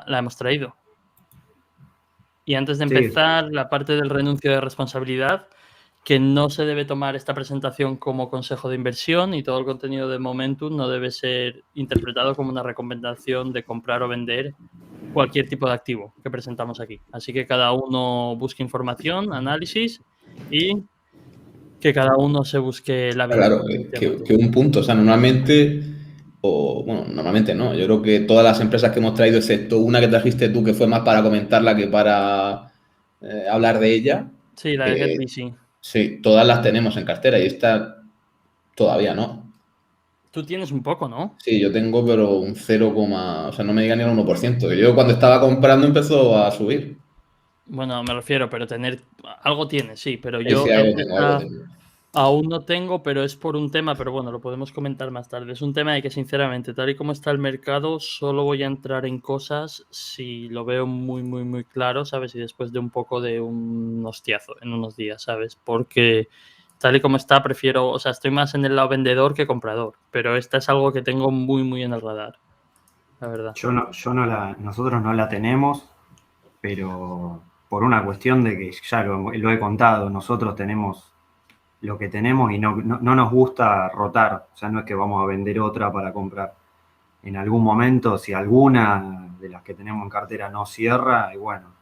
la hemos traído. Y antes de Sí. empezar, la parte del renuncio de responsabilidad, que no se debe tomar esta presentación como consejo de inversión y todo el contenido de Momentum no debe ser interpretado como una recomendación de comprar o vender cualquier tipo de activo que presentamos aquí. Así que cada uno busque información, análisis y que cada uno se busque la vida. Claro, que un punto, o sea, normalmente no, yo creo que todas las empresas que hemos traído, excepto una que trajiste tú, que fue más para comentarla que para hablar de ella. Sí, la de GetBusy. Sí, todas las tenemos en cartera y esta todavía no. Tú tienes un poco, ¿no? Sí, yo tengo, pero un 0, o sea, no me diga ni el 1%. Que yo cuando estaba comprando empezó a subir. Bueno, me refiero, pero tener algo tienes, sí, pero Sí, yo sí, algo tengo, algo tengo. aún no tengo, pero es por un tema, pero bueno, lo podemos comentar más tarde. Es un tema de que, sinceramente, tal y como está el mercado, solo voy a entrar en cosas si lo veo muy, muy, muy claro, ¿sabes? Y después de un poco de un hostiazo en unos días, ¿sabes? Porque tal y como está, prefiero, o sea, estoy más en el lado vendedor que comprador, pero esta es algo que tengo muy, muy en el radar, la verdad. Nosotros no la tenemos, pero por una cuestión de que ya lo he contado, nosotros tenemos lo que tenemos y no nos gusta rotar, o sea, no es que vamos a vender otra para comprar. En algún momento, si alguna de las que tenemos en cartera no cierra, y bueno,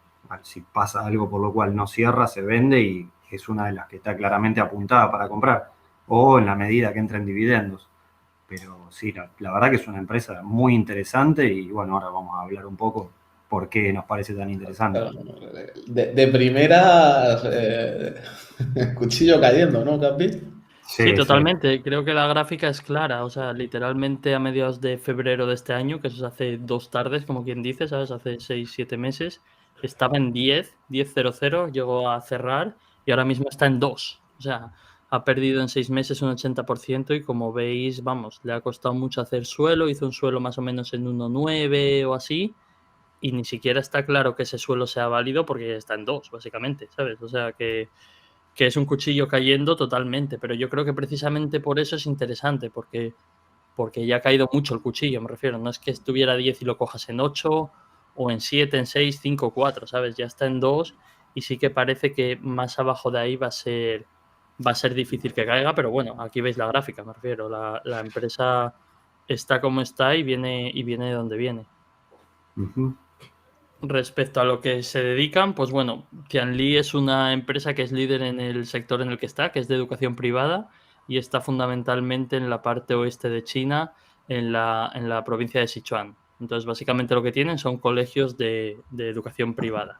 si pasa algo por lo cual no cierra, se vende y es una de las que está claramente apuntada para comprar, o en la medida que entra en dividendos. Pero sí, la verdad que es una empresa muy interesante y bueno, ahora vamos a hablar un poco por qué nos parece tan interesante. De primera, cuchillo cayendo, ¿no, Capi? Sí, totalmente. Creo que la gráfica es clara. O sea, literalmente a mediados de febrero de este año, que eso es hace 2 tardes, como quien dice, ¿sabes? Hace 6, 7 meses, estaba en 10.00, llegó a cerrar y ahora mismo está en 2. O sea, ha perdido en 6 meses un 80% y como veis, vamos, le ha costado mucho hacer suelo. Hizo un suelo más o menos en 1,9 o así y ni siquiera está claro que ese suelo sea válido porque ya está en 2, básicamente, ¿sabes? O sea, que es un cuchillo cayendo totalmente, pero yo creo que precisamente por eso es interesante, porque ya ha caído mucho el cuchillo, me refiero. No es que estuviera a 10 y lo cojas en 8 o en 7, en 6, 5, 4, ¿sabes? Ya está en 2 y sí que parece que más abajo de ahí va a ser difícil que caiga, pero bueno, aquí veis la gráfica, me refiero. La empresa está como está y viene de donde viene. Respecto a lo que se dedican, pues bueno, Tianli es una empresa que es líder en el sector en el que está, que es de educación privada, y está fundamentalmente en la parte oeste de China, en la provincia de Sichuan. Entonces, básicamente lo que tienen son colegios de educación privada.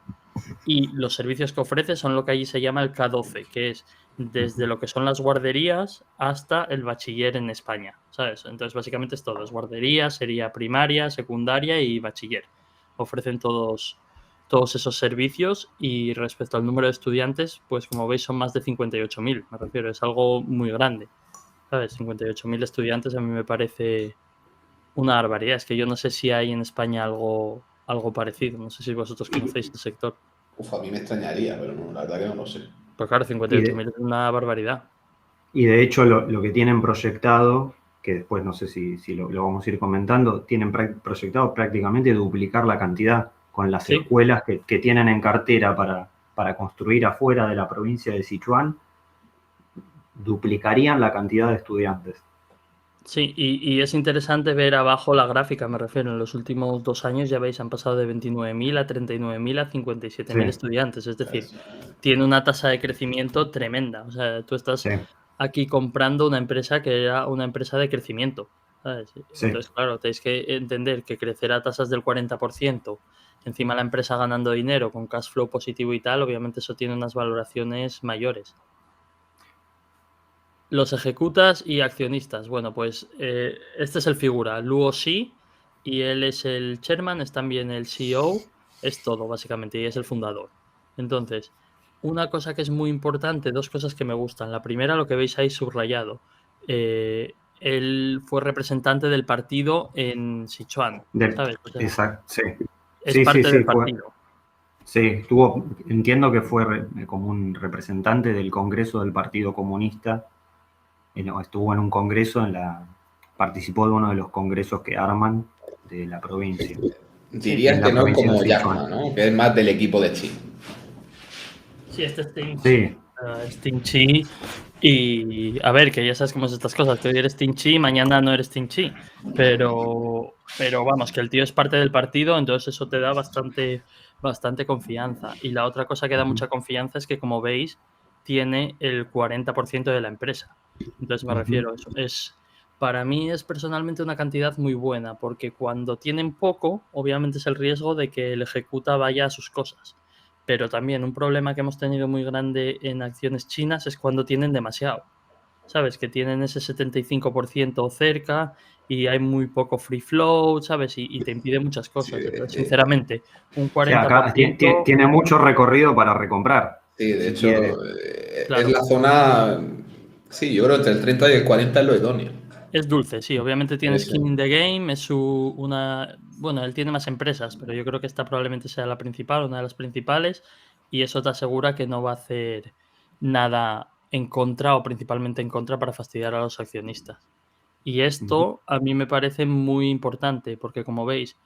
Y los servicios que ofrece son lo que allí se llama el K12, que es desde lo que son las guarderías hasta el bachiller en España, ¿sabes? Entonces, básicamente es todo. Es guardería, sería primaria, secundaria y bachiller. Ofrecen todos esos servicios y respecto al número de estudiantes, pues como veis son más de 58.000, me refiero, es algo muy grande, ¿sabes? 58.000 estudiantes a mí me parece una barbaridad. Es que yo no sé si hay en España algo parecido, no sé si vosotros conocéis el sector. A mí me extrañaría, pero no, la verdad que no lo sé. Pues claro, 58.000 es una barbaridad. Y de hecho lo que tienen proyectado, que después no sé si lo vamos a ir comentando, tienen proyectado prácticamente duplicar la cantidad con las escuelas que tienen en cartera para construir afuera de la provincia de Sichuan, duplicarían la cantidad de estudiantes. Sí, y es interesante ver abajo la gráfica, me refiero, en los últimos 2 años ya veis, han pasado de 29.000 a 39.000 a 57.000 estudiantes, es decir, tiene una tasa de crecimiento tremenda. O sea, tú estás aquí comprando una empresa que era una empresa de crecimiento, ¿sabes? Entonces, claro, tenéis que entender que crecer a tasas del 40%, encima la empresa ganando dinero con cash flow positivo y tal, obviamente eso tiene unas valoraciones mayores. Los ejecutas y accionistas. Bueno, pues este es el figura, Luo Xi, y él es el chairman, es también el CEO, es todo básicamente, y es el fundador. Entonces, una cosa que es muy importante, 2 cosas que me gustan. La primera, lo que veis ahí subrayado. Él fue representante del partido en Sichuan, ¿sabes? O sea, Exacto, sí. Es parte del partido. Sí, entiendo que fue como un representante del Congreso del Partido Comunista. Estuvo en un congreso, participó de uno de los congresos que arman de la provincia. Dirías en que la no provincia de como Sichuan. Jackma, ¿no? Que es más del equipo de Chi. Sí, este es Team Chi. Sí, Es Team Chi. Y a ver, que ya sabes cómo es estas cosas, que hoy eres Team Chi, mañana no eres Team Chi. Pero vamos, que el tío es parte del partido, entonces eso te da bastante confianza. Y la otra cosa que da mucha confianza es que, como veis, tiene el 40% de la empresa. Entonces me refiero a eso. Para mí es personalmente una cantidad muy buena, porque cuando tienen poco, obviamente es el riesgo de que el ejecuta vaya a sus cosas. Pero también un problema que hemos tenido muy grande en acciones chinas es cuando tienen demasiado. ¿Sabes? Que tienen ese 75% cerca y hay muy poco free flow, ¿sabes? Y te impide muchas Sí, cosas. Entonces, sinceramente, un o sea, acá 40%, tiene mucho recorrido para recomprar, sí, de si hecho, quiere. es claro, la zona. Sí, yo creo que entre el 30 y el 40 es lo idóneo. es dulce, sí. Obviamente tiene Es, skin in the game, bueno, él tiene más empresas, pero yo creo que esta probablemente sea la principal, una de las principales, y eso te asegura que no va a hacer nada en contra o principalmente en contra para fastidiar a los accionistas. Y esto a mí me parece muy importante porque, como veis,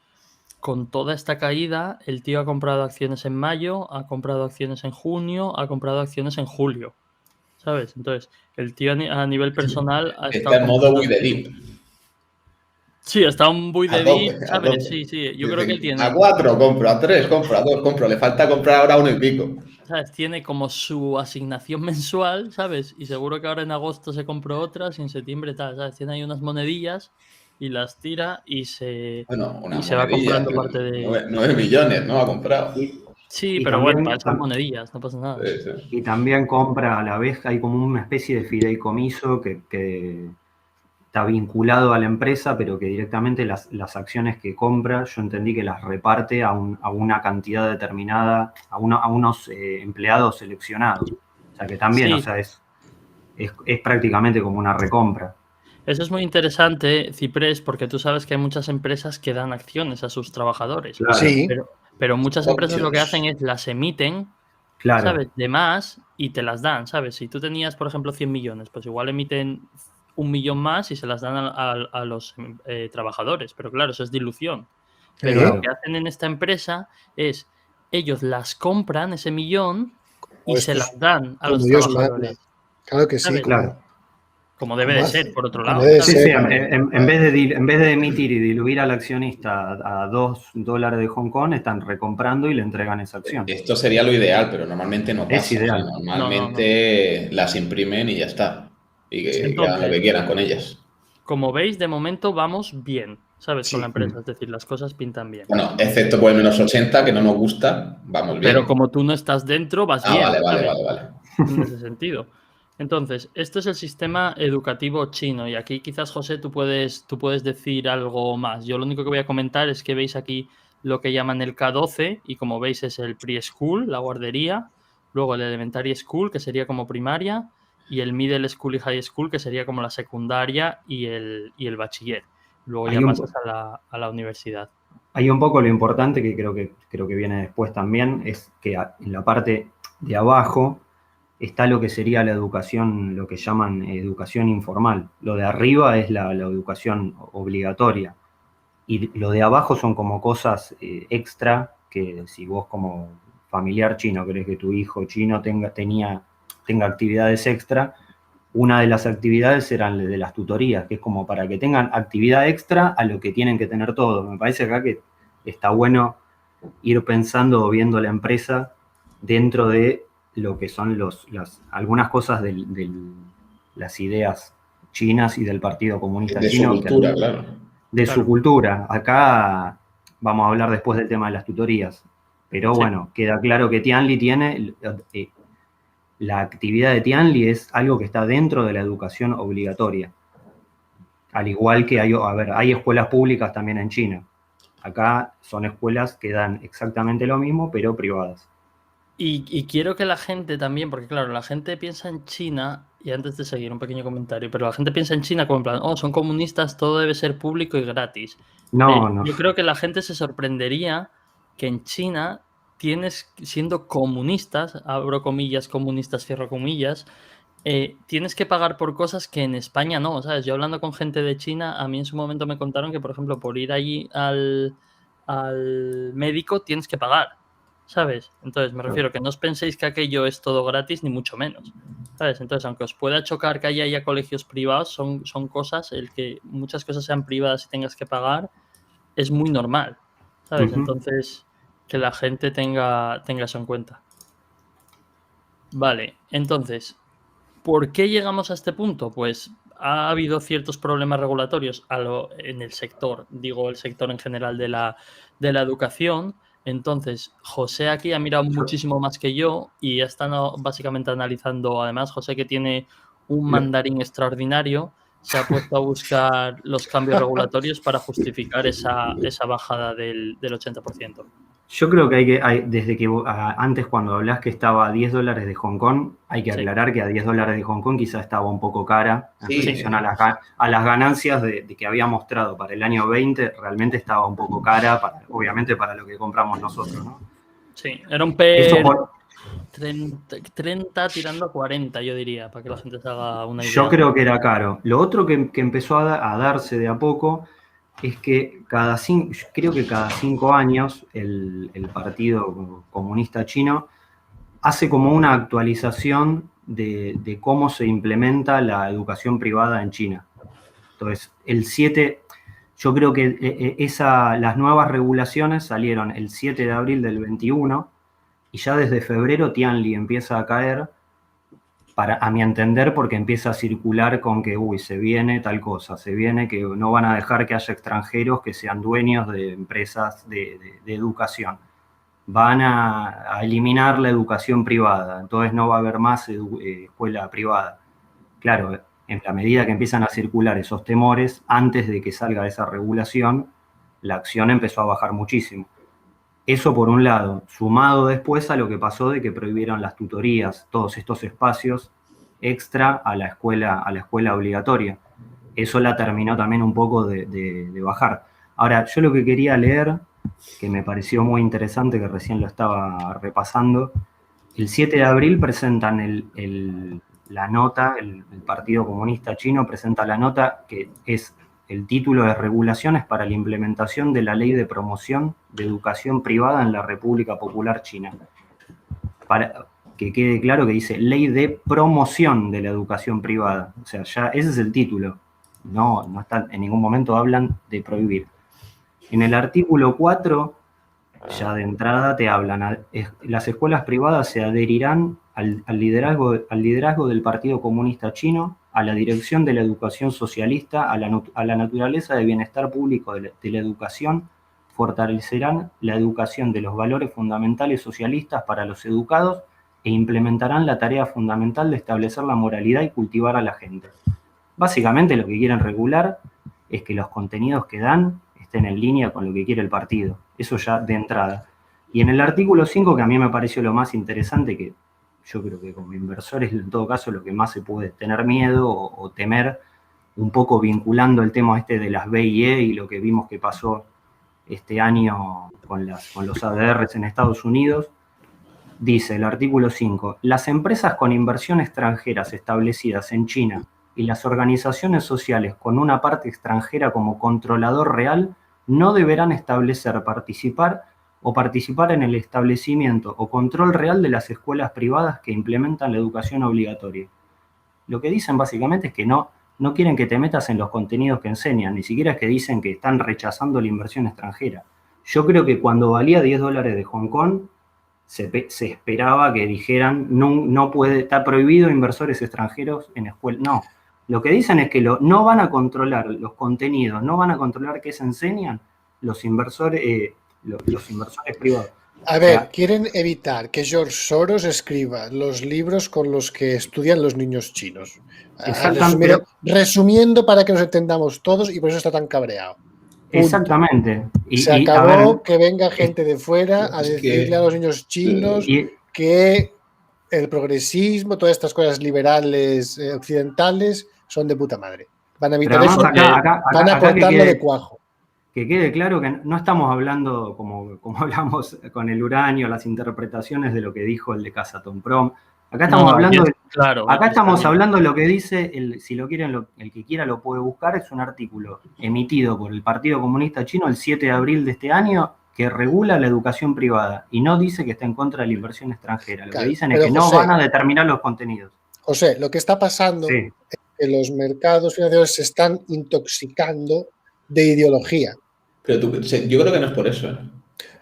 con toda esta caída, el tío ha comprado acciones en mayo, ha comprado acciones en junio, ha comprado acciones en julio, ¿sabes? Entonces, el tío a nivel personal ha está estado en modo comprando with the acciones. deep. Sí, está un buy A de tope, dip, a ¿sabes? tope. Sí, sí. Yo creo que él Dicen, a tiene, 4 compro, a 3 compro, a 2 compro. Le falta comprar ahora uno y pico. ¿sabes? Tiene como su asignación mensual, ¿sabes? Y seguro que ahora en agosto se compró otras y en septiembre tal, ¿sabes? Tiene ahí unas monedillas y las tira Bueno, y una se va monedilla, comprando parte de. 9 millones, ¿no? Ha comprado. Y, Sí, y pero bueno, para también, eso son monedillas, no pasa nada. Sí, sí. y también compra a la vez, hay como una especie de fideicomiso que está vinculado a la empresa, pero que directamente las acciones que compra, yo entendí que las reparte a una cantidad determinada, a unos empleados seleccionados. O sea que también, o Sí, sea, es prácticamente como una recompra. eso es muy interesante, Ciprés, porque tú sabes que hay muchas empresas que dan acciones a sus trabajadores, Claro, Sí, pero muchas empresas lo que hacen Options. es las emiten, claro. ¿sabes? De más y te las dan, ¿sabes? Si tú tenías, por ejemplo, 100 millones, pues igual emiten 1 millón más y se las dan a los trabajadores, pero claro, eso es dilución. Pero lo Claro. que hacen en esta empresa es, ellos las compran, ese millón, y o se esto las es dan a como los Dios manda. trabajadores, Claro que sí, ¿sabes? Claro. Como debe como de hace, ser, por otro como lado, debe Sí, ¿sabes? sí, ser. en vez de emitir y diluir al accionista a $2 de Hong Kong, están recomprando y le entregan esa acción. Esto sería lo ideal, pero normalmente no Es pasa. O sea, ideal. No, no, no. normalmente las imprimen y ya está. Y que hagan lo que Entonces, quieran con ellas. como veis, de momento vamos bien, ¿sabes? Con la Sí, empresa, es decir, las cosas pintan bien. Bueno, excepto por el -80, que no nos gusta, vamos Pero bien. como tú no estás dentro, vas Ah, bien, vale, vale, ¿sabes? vale, vale. En ese sentido. Entonces, esto es el sistema educativo chino y aquí quizás, José, tú puedes decir algo más. Yo lo único que voy a comentar es que veis aquí lo que llaman el K12 y como veis es el preschool, la guardería, luego el elementary school, que sería como primaria, y el middle school y high school, que sería como la secundaria y el bachiller. Luego ya Hay pasas un, a la universidad. hay un poco lo importante que creo que viene después también, es que en la parte de abajo está lo que sería la educación, lo que llaman educación informal. Lo de arriba es la educación obligatoria. Y lo de abajo son como cosas extra que si vos como familiar chino querés que tu hijo chino tenga actividades extra, una de las actividades eran de las tutorías, que es como para que tengan actividad extra a lo que tienen que tener todos. Me parece acá que está bueno ir pensando o viendo la empresa dentro de lo que son algunas cosas de las ideas chinas y del Partido Comunista De su Chino, cultura, claro. de su Claro, cultura. Acá vamos a hablar después del tema de las tutorías, pero sí. bueno, queda claro que Tianli tiene, la actividad de Tianli es algo que está dentro de la educación obligatoria, al igual que hay escuelas públicas también en China. Acá son escuelas que dan exactamente lo mismo, pero privadas. Y quiero que la gente también, porque claro, la gente piensa en China, y antes de seguir un pequeño comentario, pero la gente piensa en China como en plan, oh, son comunistas, todo debe ser público y gratis. No, no. Yo creo que la gente se sorprendería que en China tienes, siendo comunistas, abro comillas, comunistas, cierro comillas, tienes que pagar por cosas que en España no, ¿sabes? Yo hablando con gente de China, a mí en su momento me contaron que, por ejemplo, por ir allí al médico tienes que pagar, ¿sabes? Entonces me refiero que no os penséis que aquello es todo gratis, ni mucho menos, ¿sabes? Entonces, aunque os pueda chocar que haya colegios privados, son cosas, el que muchas cosas sean privadas y tengas que pagar es muy normal, ¿sabes? Entonces, que la gente tenga eso en cuenta. Vale, entonces, ¿por qué llegamos a este punto? Pues ha habido ciertos problemas regulatorios en el sector, digo el sector en general de la educación. Entonces, José aquí ha mirado muchísimo más que yo y está básicamente analizando, además, José, que tiene un mandarín extraordinario, se ha puesto a buscar los cambios regulatorios para justificar esa bajada del 80%. Yo creo que desde que antes cuando hablás que estaba a $10 de Hong Kong, hay que aclarar que a $10 de Hong Kong quizá estaba un poco cara en relación a las ganancias de que había mostrado para el año 20, realmente estaba un poco cara, obviamente para lo que compramos nosotros, ¿no? Sí, era un PER 30 tirando a 40, yo diría, para que la gente se haga una idea. Yo creo que era caro. Lo otro que empezó a darse de a poco es que creo que cada 5 años el Partido Comunista Chino hace como una actualización de cómo se implementa la educación privada en China. Entonces, yo creo que las nuevas regulaciones salieron el 7 de abril del 21 y ya desde febrero Tianli empieza a caer, a mi entender, porque empieza a circular con que, se viene tal cosa, se viene que no van a dejar que haya extranjeros que sean dueños de empresas de educación. Van a eliminar la educación privada, entonces no va a haber más escuela privada. Claro, en la medida que empiezan a circular esos temores, antes de que salga esa regulación, la acción empezó a bajar muchísimo. Eso por un lado, sumado después a lo que pasó de que prohibieron las tutorías, todos estos espacios extra a la escuela obligatoria. Eso la terminó también un poco de bajar. Ahora, yo lo que quería leer, que me pareció muy interesante, que recién lo estaba repasando, el 7 de abril presentan la nota, el Partido Comunista Chino presenta la nota que es el título de Regulaciones para la implementación de la Ley de Promoción de Educación Privada en la República Popular China. Para que quede claro que dice Ley de Promoción de la Educación Privada. O sea, ya ese es el título. No está, en ningún momento hablan de prohibir. En el artículo 4, ya de entrada te hablan, las escuelas privadas se adherirán al liderazgo del Partido Comunista Chino, a la dirección de la educación socialista, a la naturaleza de bienestar público de la educación, fortalecerán la educación de los valores fundamentales socialistas para los educados e implementarán la tarea fundamental de establecer la moralidad y cultivar a la gente. Básicamente lo que quieren regular es que los contenidos que dan estén en línea con lo que quiere el partido. Eso ya de entrada. Y en el artículo 5, que a mí me pareció lo más interesante, que yo creo que como inversores, en todo caso, lo que más se puede tener miedo o temer, un poco vinculando el tema de las BIE y lo que vimos que pasó este año con los ADRs en Estados Unidos, dice el artículo 5, las empresas con inversión extranjeras establecidas en China y las organizaciones sociales con una parte extranjera como controlador real no deberán participar en el establecimiento o control real de las escuelas privadas que implementan la educación obligatoria. Lo que dicen básicamente es que no quieren que te metas en los contenidos que enseñan, ni siquiera es que dicen que están rechazando la inversión extranjera. Yo creo que cuando valía $10 de Hong Kong, se esperaba que dijeran no puede, está prohibido inversores extranjeros en escuelas. No, lo que dicen es que no van a controlar los contenidos, no van a controlar qué se enseñan los inversores privados. A ver, quieren evitar que George Soros escriba los libros con los que estudian los niños chinos. Resumiendo para que nos entendamos todos, y por eso está tan cabreado. Exactamente. Se acabó que venga gente de fuera a decirle a los niños chinos que el progresismo, todas estas cosas liberales occidentales son de puta madre. Van a evitar eso. Van a contarlo de cuajo. Que quede claro que no estamos hablando, como hablamos con el uranio, las interpretaciones de lo que dijo el de Kazatomprom. Acá estamos hablando de, claro, acá estamos hablando de lo que dice, si lo quieren, el que quiera lo puede buscar, es un artículo emitido por el Partido Comunista Chino el 7 de abril de este año que regula la educación privada y no dice que está en contra de la inversión extranjera. Lo que dicen es que no van a determinar los contenidos. José, lo que está pasando es que los mercados financieros se están intoxicando de ideología. Pero yo creo que no es por eso.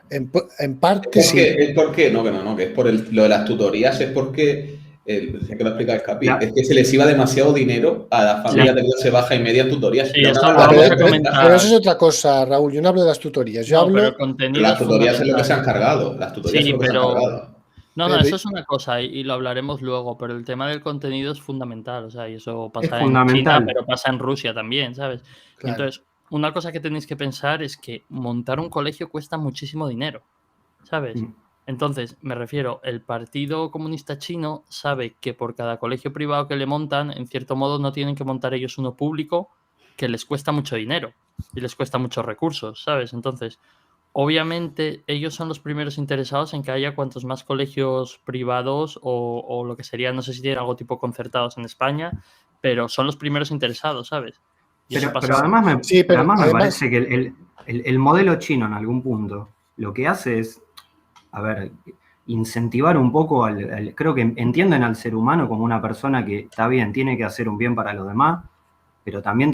En parte sí. ¿Es por qué? No, que es por lo de las tutorías, es porque, que lo explica el Capi, es que se les iba demasiado dinero a las familias de clase baja y media en tutorías. Sí, pero eso es otra cosa, Raúl. Yo no hablo de las tutorías. Yo hablo de las tutorías es lo que se han cargado. Las tutorías es lo que se han cargado. No, eso es una cosa y lo hablaremos luego, pero el tema del contenido es fundamental, o sea, y eso pasa en China, pero pasa en Rusia también, ¿sabes? Claro. Entonces, una cosa que tenéis que pensar es que montar un colegio cuesta muchísimo dinero, ¿sabes? Entonces, me refiero, el Partido Comunista Chino sabe que por cada colegio privado que le montan, en cierto modo no tienen que montar ellos uno público que les cuesta mucho dinero y les cuesta muchos recursos, ¿sabes? Entonces, obviamente ellos son los primeros interesados en que haya cuantos más colegios privados o lo que sería, no sé si tienen algo tipo concertados en España, pero son los primeros interesados, ¿sabes? Pero además me parece que el modelo chino en algún punto lo que hace es, a ver, incentivar un poco creo que entienden al ser humano como una persona que está bien, tiene que hacer un bien para los demás, pero también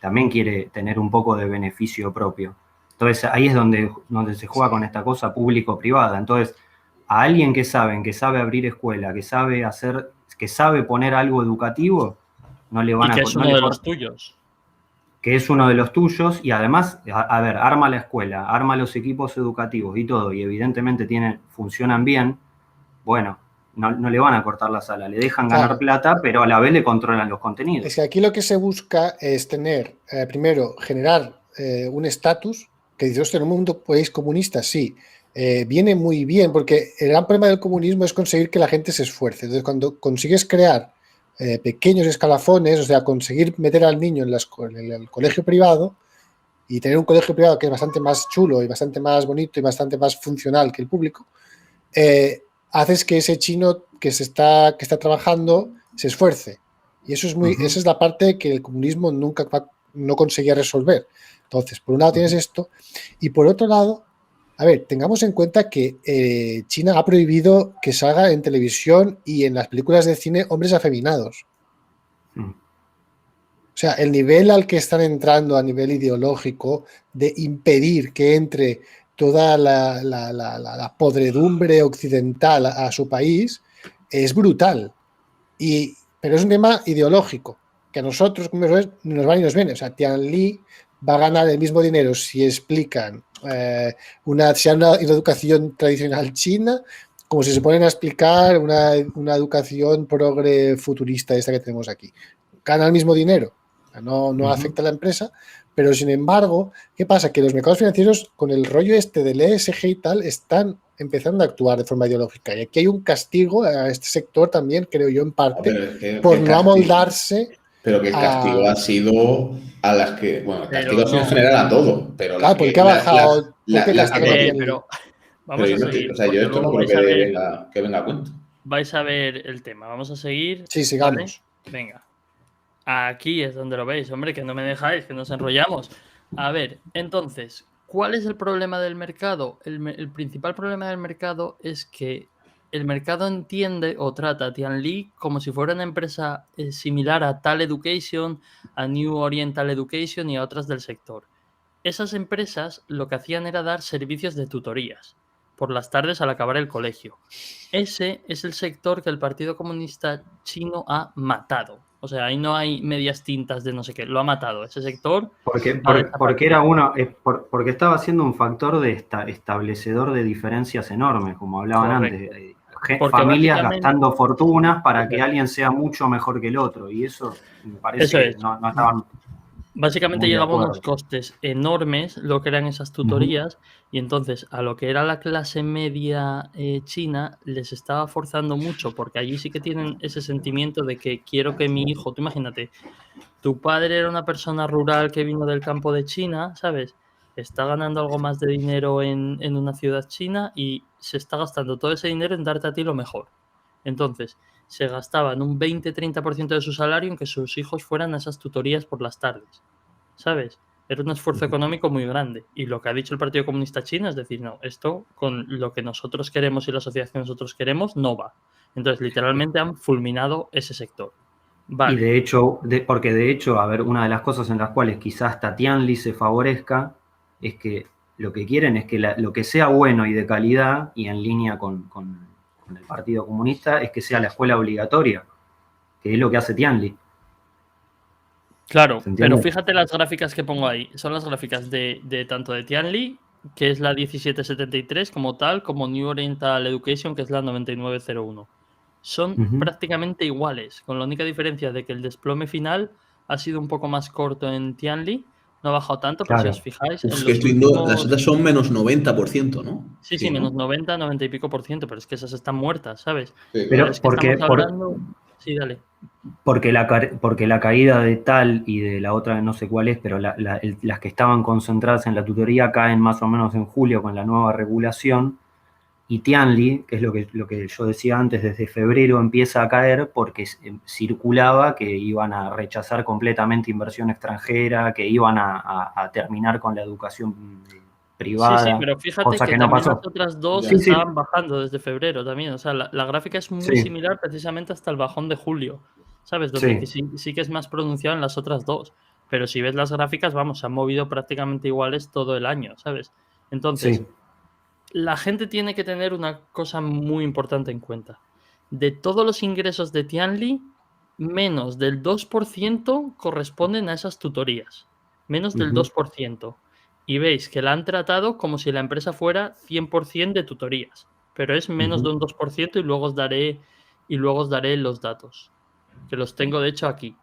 también quiere tener un poco de beneficio propio. Entonces ahí es donde se juega con esta cosa público-privada. Entonces, a alguien que sabe abrir escuela, que sabe poner algo educativo, no le van a... Y que es uno de los tuyos. Que es uno de los tuyos y además, a ver, arma la escuela, arma los equipos educativos y todo, y evidentemente funcionan bien, bueno, no le van a cortar la sala, le dejan ganar plata, pero a la vez le controlan los contenidos. Es que aquí lo que se busca es tener, primero, generar un estatus, que dice, hostia, en un mundo país comunista, sí, viene muy bien, porque el gran problema del comunismo es conseguir que la gente se esfuerce. Entonces, cuando consigues crear pequeños escalafones, o sea, conseguir meter al niño en el colegio privado y tener un colegio privado que es bastante más chulo y bastante más bonito y bastante más funcional que el público, haces que ese chino que está trabajando se esfuerce. Y eso es esa es la parte que el comunismo no conseguía resolver. Entonces, por un lado tienes esto y por otro lado, a ver, tengamos en cuenta que China ha prohibido que salga en televisión y en las películas de cine hombres afeminados. O sea, el nivel al que están entrando a nivel ideológico de impedir que entre toda la podredumbre occidental a su país es brutal. Pero es un tema ideológico, que a nosotros, como ves, nos va y nos viene. O sea, Tianli va a ganar el mismo dinero si explican una educación tradicional china, como si se ponen a explicar una educación progre futurista esta que tenemos aquí. Gana el mismo dinero, no afecta a la empresa, pero sin embargo, ¿qué pasa? Que los mercados financieros, con el rollo del ESG y tal, están empezando a actuar de forma ideológica. Y aquí hay un castigo a este sector también, creo yo, en parte, por no amoldarse. Pero que el castigo ha sido a las que... Bueno, el castigo ha sido en general a todo. Pero claro, porque ha bajado... Pero vamos a seguir. O sea, yo esto no creo que venga a cuento. Vais a ver el tema. Vamos a seguir. Sí, sigamos. ¿Vale? Venga. Aquí es donde lo veis, hombre, que no me dejáis, que nos enrollamos. A ver, entonces, ¿cuál es el problema del mercado? El principal problema del mercado es que el mercado entiende o trata a Tianli como si fuera una empresa similar a Tal Education, a New Oriental Education y a otras del sector. Esas empresas lo que hacían era dar servicios de tutorías por las tardes al acabar el colegio. Ese es el sector que el Partido Comunista Chino ha matado. O sea, ahí no hay medias tintas de no sé qué. Lo ha matado ese sector. Porque estaba siendo un factor de establecedor de diferencias enormes, como hablaban antes. Familias gastando fortunas para que alguien sea mucho mejor que el otro. Y eso me parece que no estaban... Básicamente llegaban unos costes enormes lo que eran esas tutorías y entonces a lo que era la clase media china les estaba forzando mucho porque allí sí que tienen ese sentimiento de que quiero que mi hijo, tú imagínate, tu padre era una persona rural que vino del campo de China, ¿sabes? Está ganando algo más de dinero en una ciudad china y se está gastando todo ese dinero en darte a ti lo mejor. Entonces, se gastaban un 20-30% de su salario en que sus hijos fueran a esas tutorías por las tardes, ¿sabes? Era un esfuerzo económico muy grande. Y lo que ha dicho el Partido Comunista Chino es decir, no, esto con lo que nosotros queremos y la sociedad que nosotros queremos no va. Entonces, literalmente han fulminado ese sector. Vale. Y de hecho, porque de hecho, a ver, una de las cosas en las cuales quizás hasta Tianli se favorezca es que lo que quieren es que lo que sea bueno y de calidad y en línea con el Partido Comunista es que sea la escuela obligatoria, que es lo que hace Tianli. Claro, pero fíjate las gráficas que pongo ahí. Son las gráficas de tanto de Tianli, que es la 1773 como tal, como New Oriental Education, que es la 9901. Son prácticamente iguales, con la única diferencia de que el desplome final ha sido un poco más corto en Tianli, no ha bajado tanto, pero si os fijáis... Es que las otras son menos 90%, ¿no? Sí, menos 90, 90 y pico por ciento, pero es que esas están muertas, ¿sabes? Sí, pero es que estamos hablando... Sí, dale. Porque la caída de tal y de la otra no sé cuál es, pero las que estaban concentradas en la tutoría caen más o menos en julio con la nueva regulación, y Tianli, que es lo que yo decía antes, desde febrero empieza a caer porque circulaba que iban a rechazar completamente inversión extranjera, que iban a terminar con la educación privada. Sí, pero fíjate que no pasó. Las otras dos estaban bajando desde febrero también. O sea, la gráfica es muy similar precisamente hasta el bajón de julio, ¿sabes? Donde sí que es más pronunciado en las otras dos. Pero si ves las gráficas, vamos, se han movido prácticamente iguales todo el año, ¿sabes? Entonces, la gente tiene que tener una cosa muy importante en cuenta. De todos los ingresos de Tianli, menos del 2% corresponden a esas tutorías. Menos del 2%. Y veis que la han tratado como si la empresa fuera 100% de tutorías, pero es menos de un 2% y luego os daré los datos, que los tengo de hecho aquí.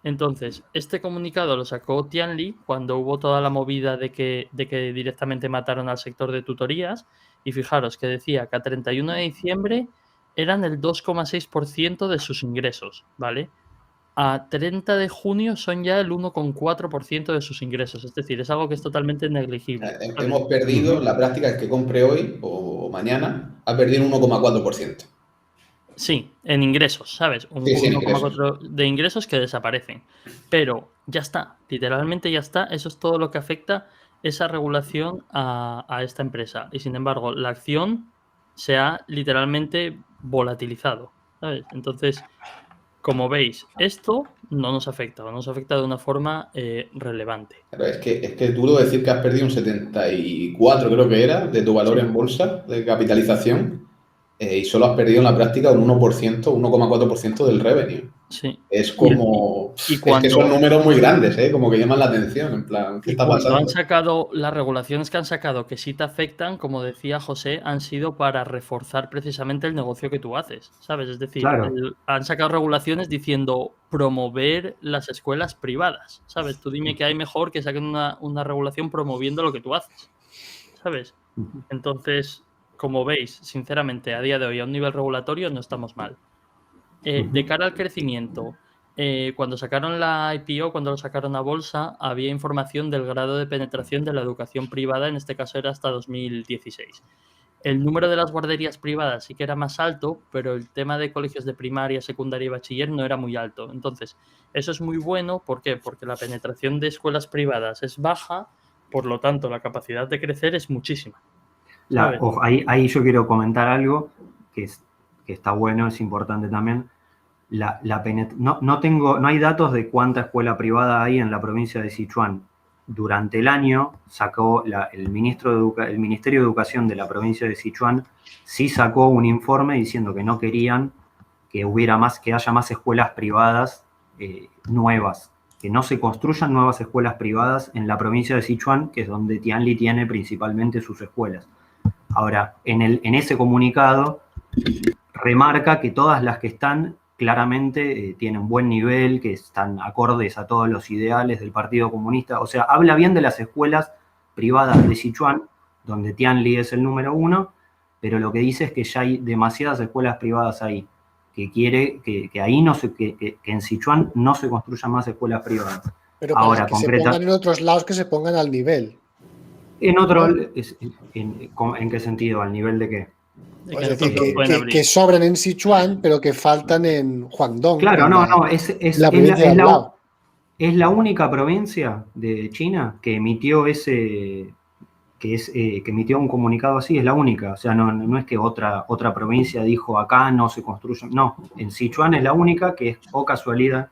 Entonces, este comunicado lo sacó Tianli cuando hubo toda la movida de que directamente mataron al sector de tutorías, y fijaros que decía que a 31 de diciembre eran el 2,6% de sus ingresos, ¿vale? A 30 de junio son ya el 1,4% de sus ingresos. Es decir, es algo que es totalmente negligible. Hemos perdido, la práctica, el que compre hoy o mañana, ha perdido un 1,4%. Sí, en ingresos, ¿sabes? Un 1,4% de ingresos que desaparecen. Pero ya está, literalmente ya está. Eso es todo lo que afecta esa regulación a esta empresa. Y sin embargo, la acción se ha literalmente volatilizado, ¿sabes? Entonces... Como veis, esto no nos afecta, o nos afecta de una forma relevante. Pero es que es duro decir que has perdido un 74, creo que era, de tu valor en bolsa, de capitalización, y solo has perdido en la práctica un 1%, 1,4% del revenue. Sí. Es como... es que son números muy grandes, como que llaman la atención, en plan, ¿qué está pasando? Cuando han sacado, las regulaciones que han sacado que sí te afectan, como decía José, han sido para reforzar precisamente el negocio que tú haces, ¿sabes? Es decir, han sacado regulaciones diciendo promover las escuelas privadas, ¿sabes? Tú dime que hay mejor que saquen una regulación promoviendo lo que tú haces, ¿sabes? Entonces, como veis, sinceramente, a día de hoy a un nivel regulatorio no estamos mal. De cara al crecimiento, cuando sacaron la IPO, cuando lo sacaron a bolsa, había información del grado de penetración de la educación privada, en este caso era hasta 2016. El número de las guarderías privadas sí que era más alto, pero el tema de colegios de primaria, secundaria y bachiller no era muy alto. Entonces, eso es muy bueno. ¿Por qué? Porque la penetración de escuelas privadas es baja, por lo tanto, la capacidad de crecer es muchísima. Ahí yo quiero comentar algo que está bueno, es importante también. No hay datos de cuánta escuela privada hay en la provincia de Sichuan. Durante el año sacó el Ministerio de Educación de la provincia de Sichuan, sí sacó un informe diciendo que no querían que haya más escuelas privadas nuevas, que no se construyan nuevas escuelas privadas en la provincia de Sichuan, que es donde Tianli tiene principalmente sus escuelas. Ahora, en ese comunicado remarca que todas las que están claramente tienen buen nivel, que están acordes a todos los ideales del Partido Comunista. O sea, habla bien de las escuelas privadas de Sichuan, donde Tianli es el número 1, pero lo que dice es que ya hay demasiadas escuelas privadas ahí, que quiere que ahí que en Sichuan no se construyan más escuelas privadas. Pero para ahora, que se pongan en otros lados, que se pongan al nivel. ¿En qué sentido? ¿Al nivel de qué? Es decir, que sobran en Sichuan, pero que faltan en Guangdong. Claro, es la única provincia de China que emitió que emitió un comunicado así, es la única. O sea, no es que otra provincia dijo acá no se construyen. No, en Sichuan es la única que es, o casualidad,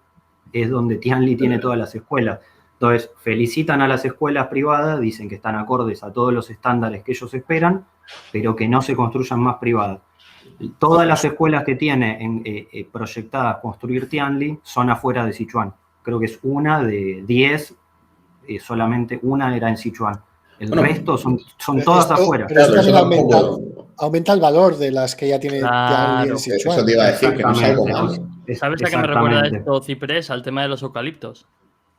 es donde Tianli tiene todas las escuelas. Entonces, felicitan a las escuelas privadas, dicen que están acordes a todos los estándares que ellos esperan, pero que no se construyan más privadas. Todas las escuelas que tiene proyectadas construir Tianli son afuera de Sichuan. Creo que es una de 10, solamente una era en Sichuan. El resto son todas afuera. Pero esto también aumenta el valor de las que ya tiene Tianli en Sichuan. Eso te iba a decir, que no es algo malo. ¿Sabes a qué me recuerda esto, Ciprés? Al tema de los eucaliptos.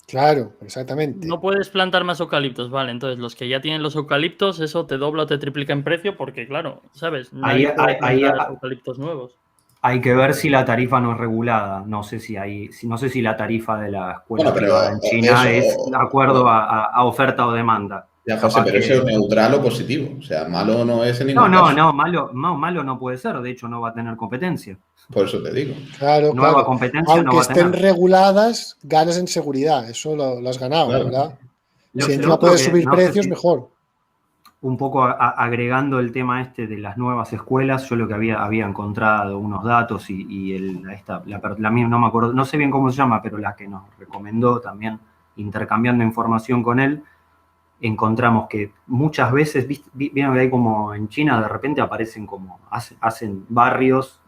Claro, exactamente. No puedes plantar más eucaliptos, vale. Entonces, los que ya tienen los eucaliptos, eso te dobla o te triplica en precio porque, claro, ¿sabes? Nadie puede plantar eucaliptos nuevos. Hay que ver si la tarifa no es regulada. No sé si la tarifa de la escuela privada en China es de acuerdo a oferta o demanda. Ya, José, pero eso es neutral o positivo. O sea, malo no es en ningún caso. No, malo no puede ser. De hecho, no va a tener competencia. Por eso te digo. Claro, Nueva competencia aunque no va a tener. estén reguladas, ganas en seguridad. Eso lo has ganado, claro. ¿Verdad? Si encima puedes subir precios, mejor. Un poco agregando el tema de las nuevas escuelas, yo lo que había encontrado unos datos y la mía no me acuerdo, no sé bien cómo se llama, pero la que nos recomendó también, intercambiando información con él, encontramos que muchas veces, vieron que hay como en China de repente aparecen como, hacen barrios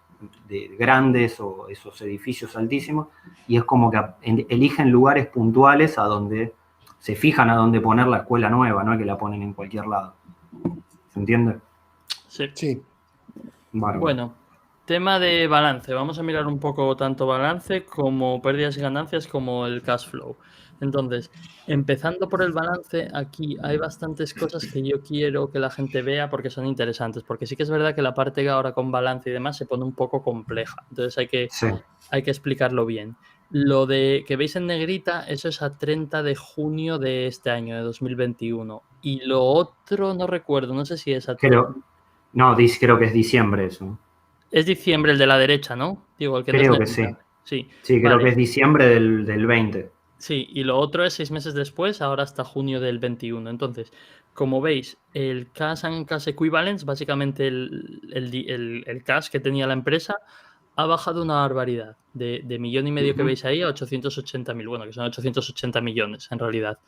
de grandes o esos edificios altísimos, y es como que eligen lugares puntuales a donde se fijan a dónde poner la escuela nueva, no es que la ponen en cualquier lado. ¿Se entiende? Sí. Bueno, tema de balance. Vamos a mirar un poco tanto balance como pérdidas y ganancias como el cash flow. Entonces, empezando por el balance, aquí hay bastantes cosas que yo quiero que la gente vea porque son interesantes. Porque sí que es verdad que la parte que ahora con balance y demás se pone un poco compleja. Entonces hay que explicarlo bien. Lo de que veis en negrita, eso es a 30 de junio de este año, de 2021. Y lo otro no recuerdo, no sé si es a... creo que es diciembre eso. Es diciembre el de la derecha, ¿no? Digo, el que creo no que sí. Sí, creo que es diciembre del 20. Sí, y lo otro es 6 meses después, ahora hasta junio del 21. Entonces, como veis, el cash and cash equivalents, básicamente el cash que tenía la empresa, ha bajado una barbaridad de 1,5 millones que veis ahí a 880.000. Bueno, que son 880 millones en realidad.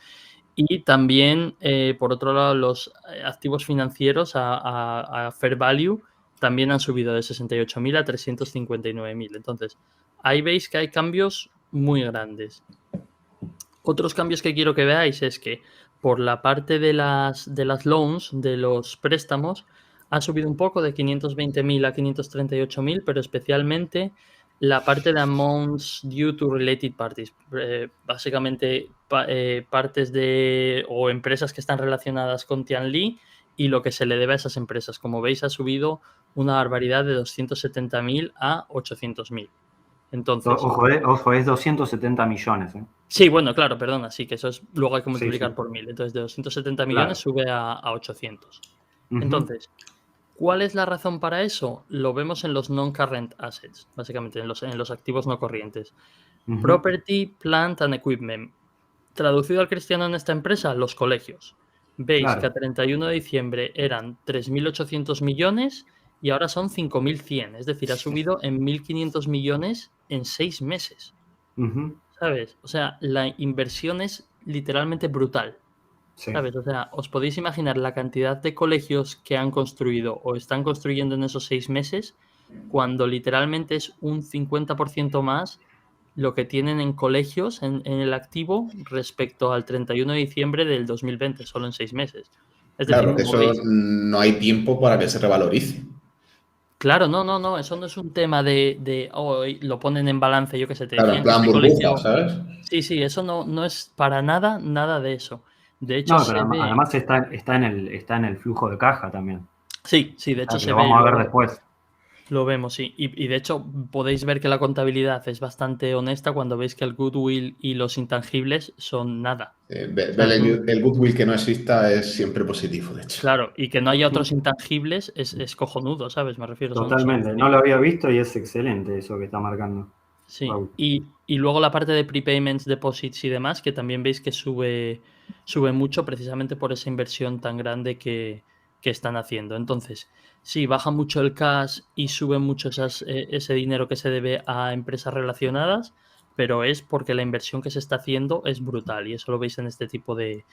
Y también, por otro lado, los activos financieros a fair value también han subido de 68.000 a 359.000. Entonces, ahí veis que hay cambios muy grandes. Otros cambios que quiero que veáis es que por la parte de las loans, de los préstamos, ha subido un poco de 520.000 a 538.000, pero especialmente la parte de amounts due to related parties. Básicamente partes o empresas que están relacionadas con Tianli y lo que se le debe a esas empresas. Como veis, ha subido una barbaridad de 270.000 a 800.000. Entonces, ojo, es 270 millones. Sí, bueno, claro, perdona, sí, que eso es luego hay que multiplicar por 1.000. Entonces, de 270 millones sube a 800. Entonces, ¿cuál es la razón para eso? Lo vemos en los non-current assets, básicamente, en los activos no corrientes. Property, plant and equipment. Traducido al cristiano en esta empresa, los colegios. Veis que a 31 de diciembre eran 3.800 millones y ahora son 5.100. Es decir, ha subido en 1.500 millones en 6 meses. ¿Sabes? O sea, la inversión es literalmente brutal. ¿Sabes? O sea, os podéis imaginar la cantidad de colegios que han construido o están construyendo en esos 6 meses cuando literalmente es un 50% más lo que tienen en colegios en el activo respecto al 31 de diciembre del 2020, solo en 6 meses. Es decir, que eso no hay tiempo para que se revalorice. Claro, no, eso no es un tema de lo ponen en balance, yo qué sé. Claro, en plan burbuja, ¿sabes? Sí, eso no es para nada de eso. De hecho, pero además está en el flujo de caja también. Sí, de hecho se lo ve. Vamos a ver después. Lo vemos, sí. Y de hecho podéis ver que la contabilidad es bastante honesta cuando veis que el goodwill y los intangibles son nada. Ver el goodwill que no exista es siempre positivo, de hecho. Claro, y que no haya otros intangibles es cojonudo, ¿sabes? Me refiero. Totalmente, no lo había visto y es excelente eso que está marcando. Sí, Raúl. y luego la parte de prepayments, deposits y demás, que también veis que sube mucho precisamente por esa inversión tan grande que están haciendo. Entonces, sí, baja mucho el cash y sube mucho ese dinero que se debe a empresas relacionadas, pero es porque la inversión que se está haciendo es brutal y eso lo veis en este tipo de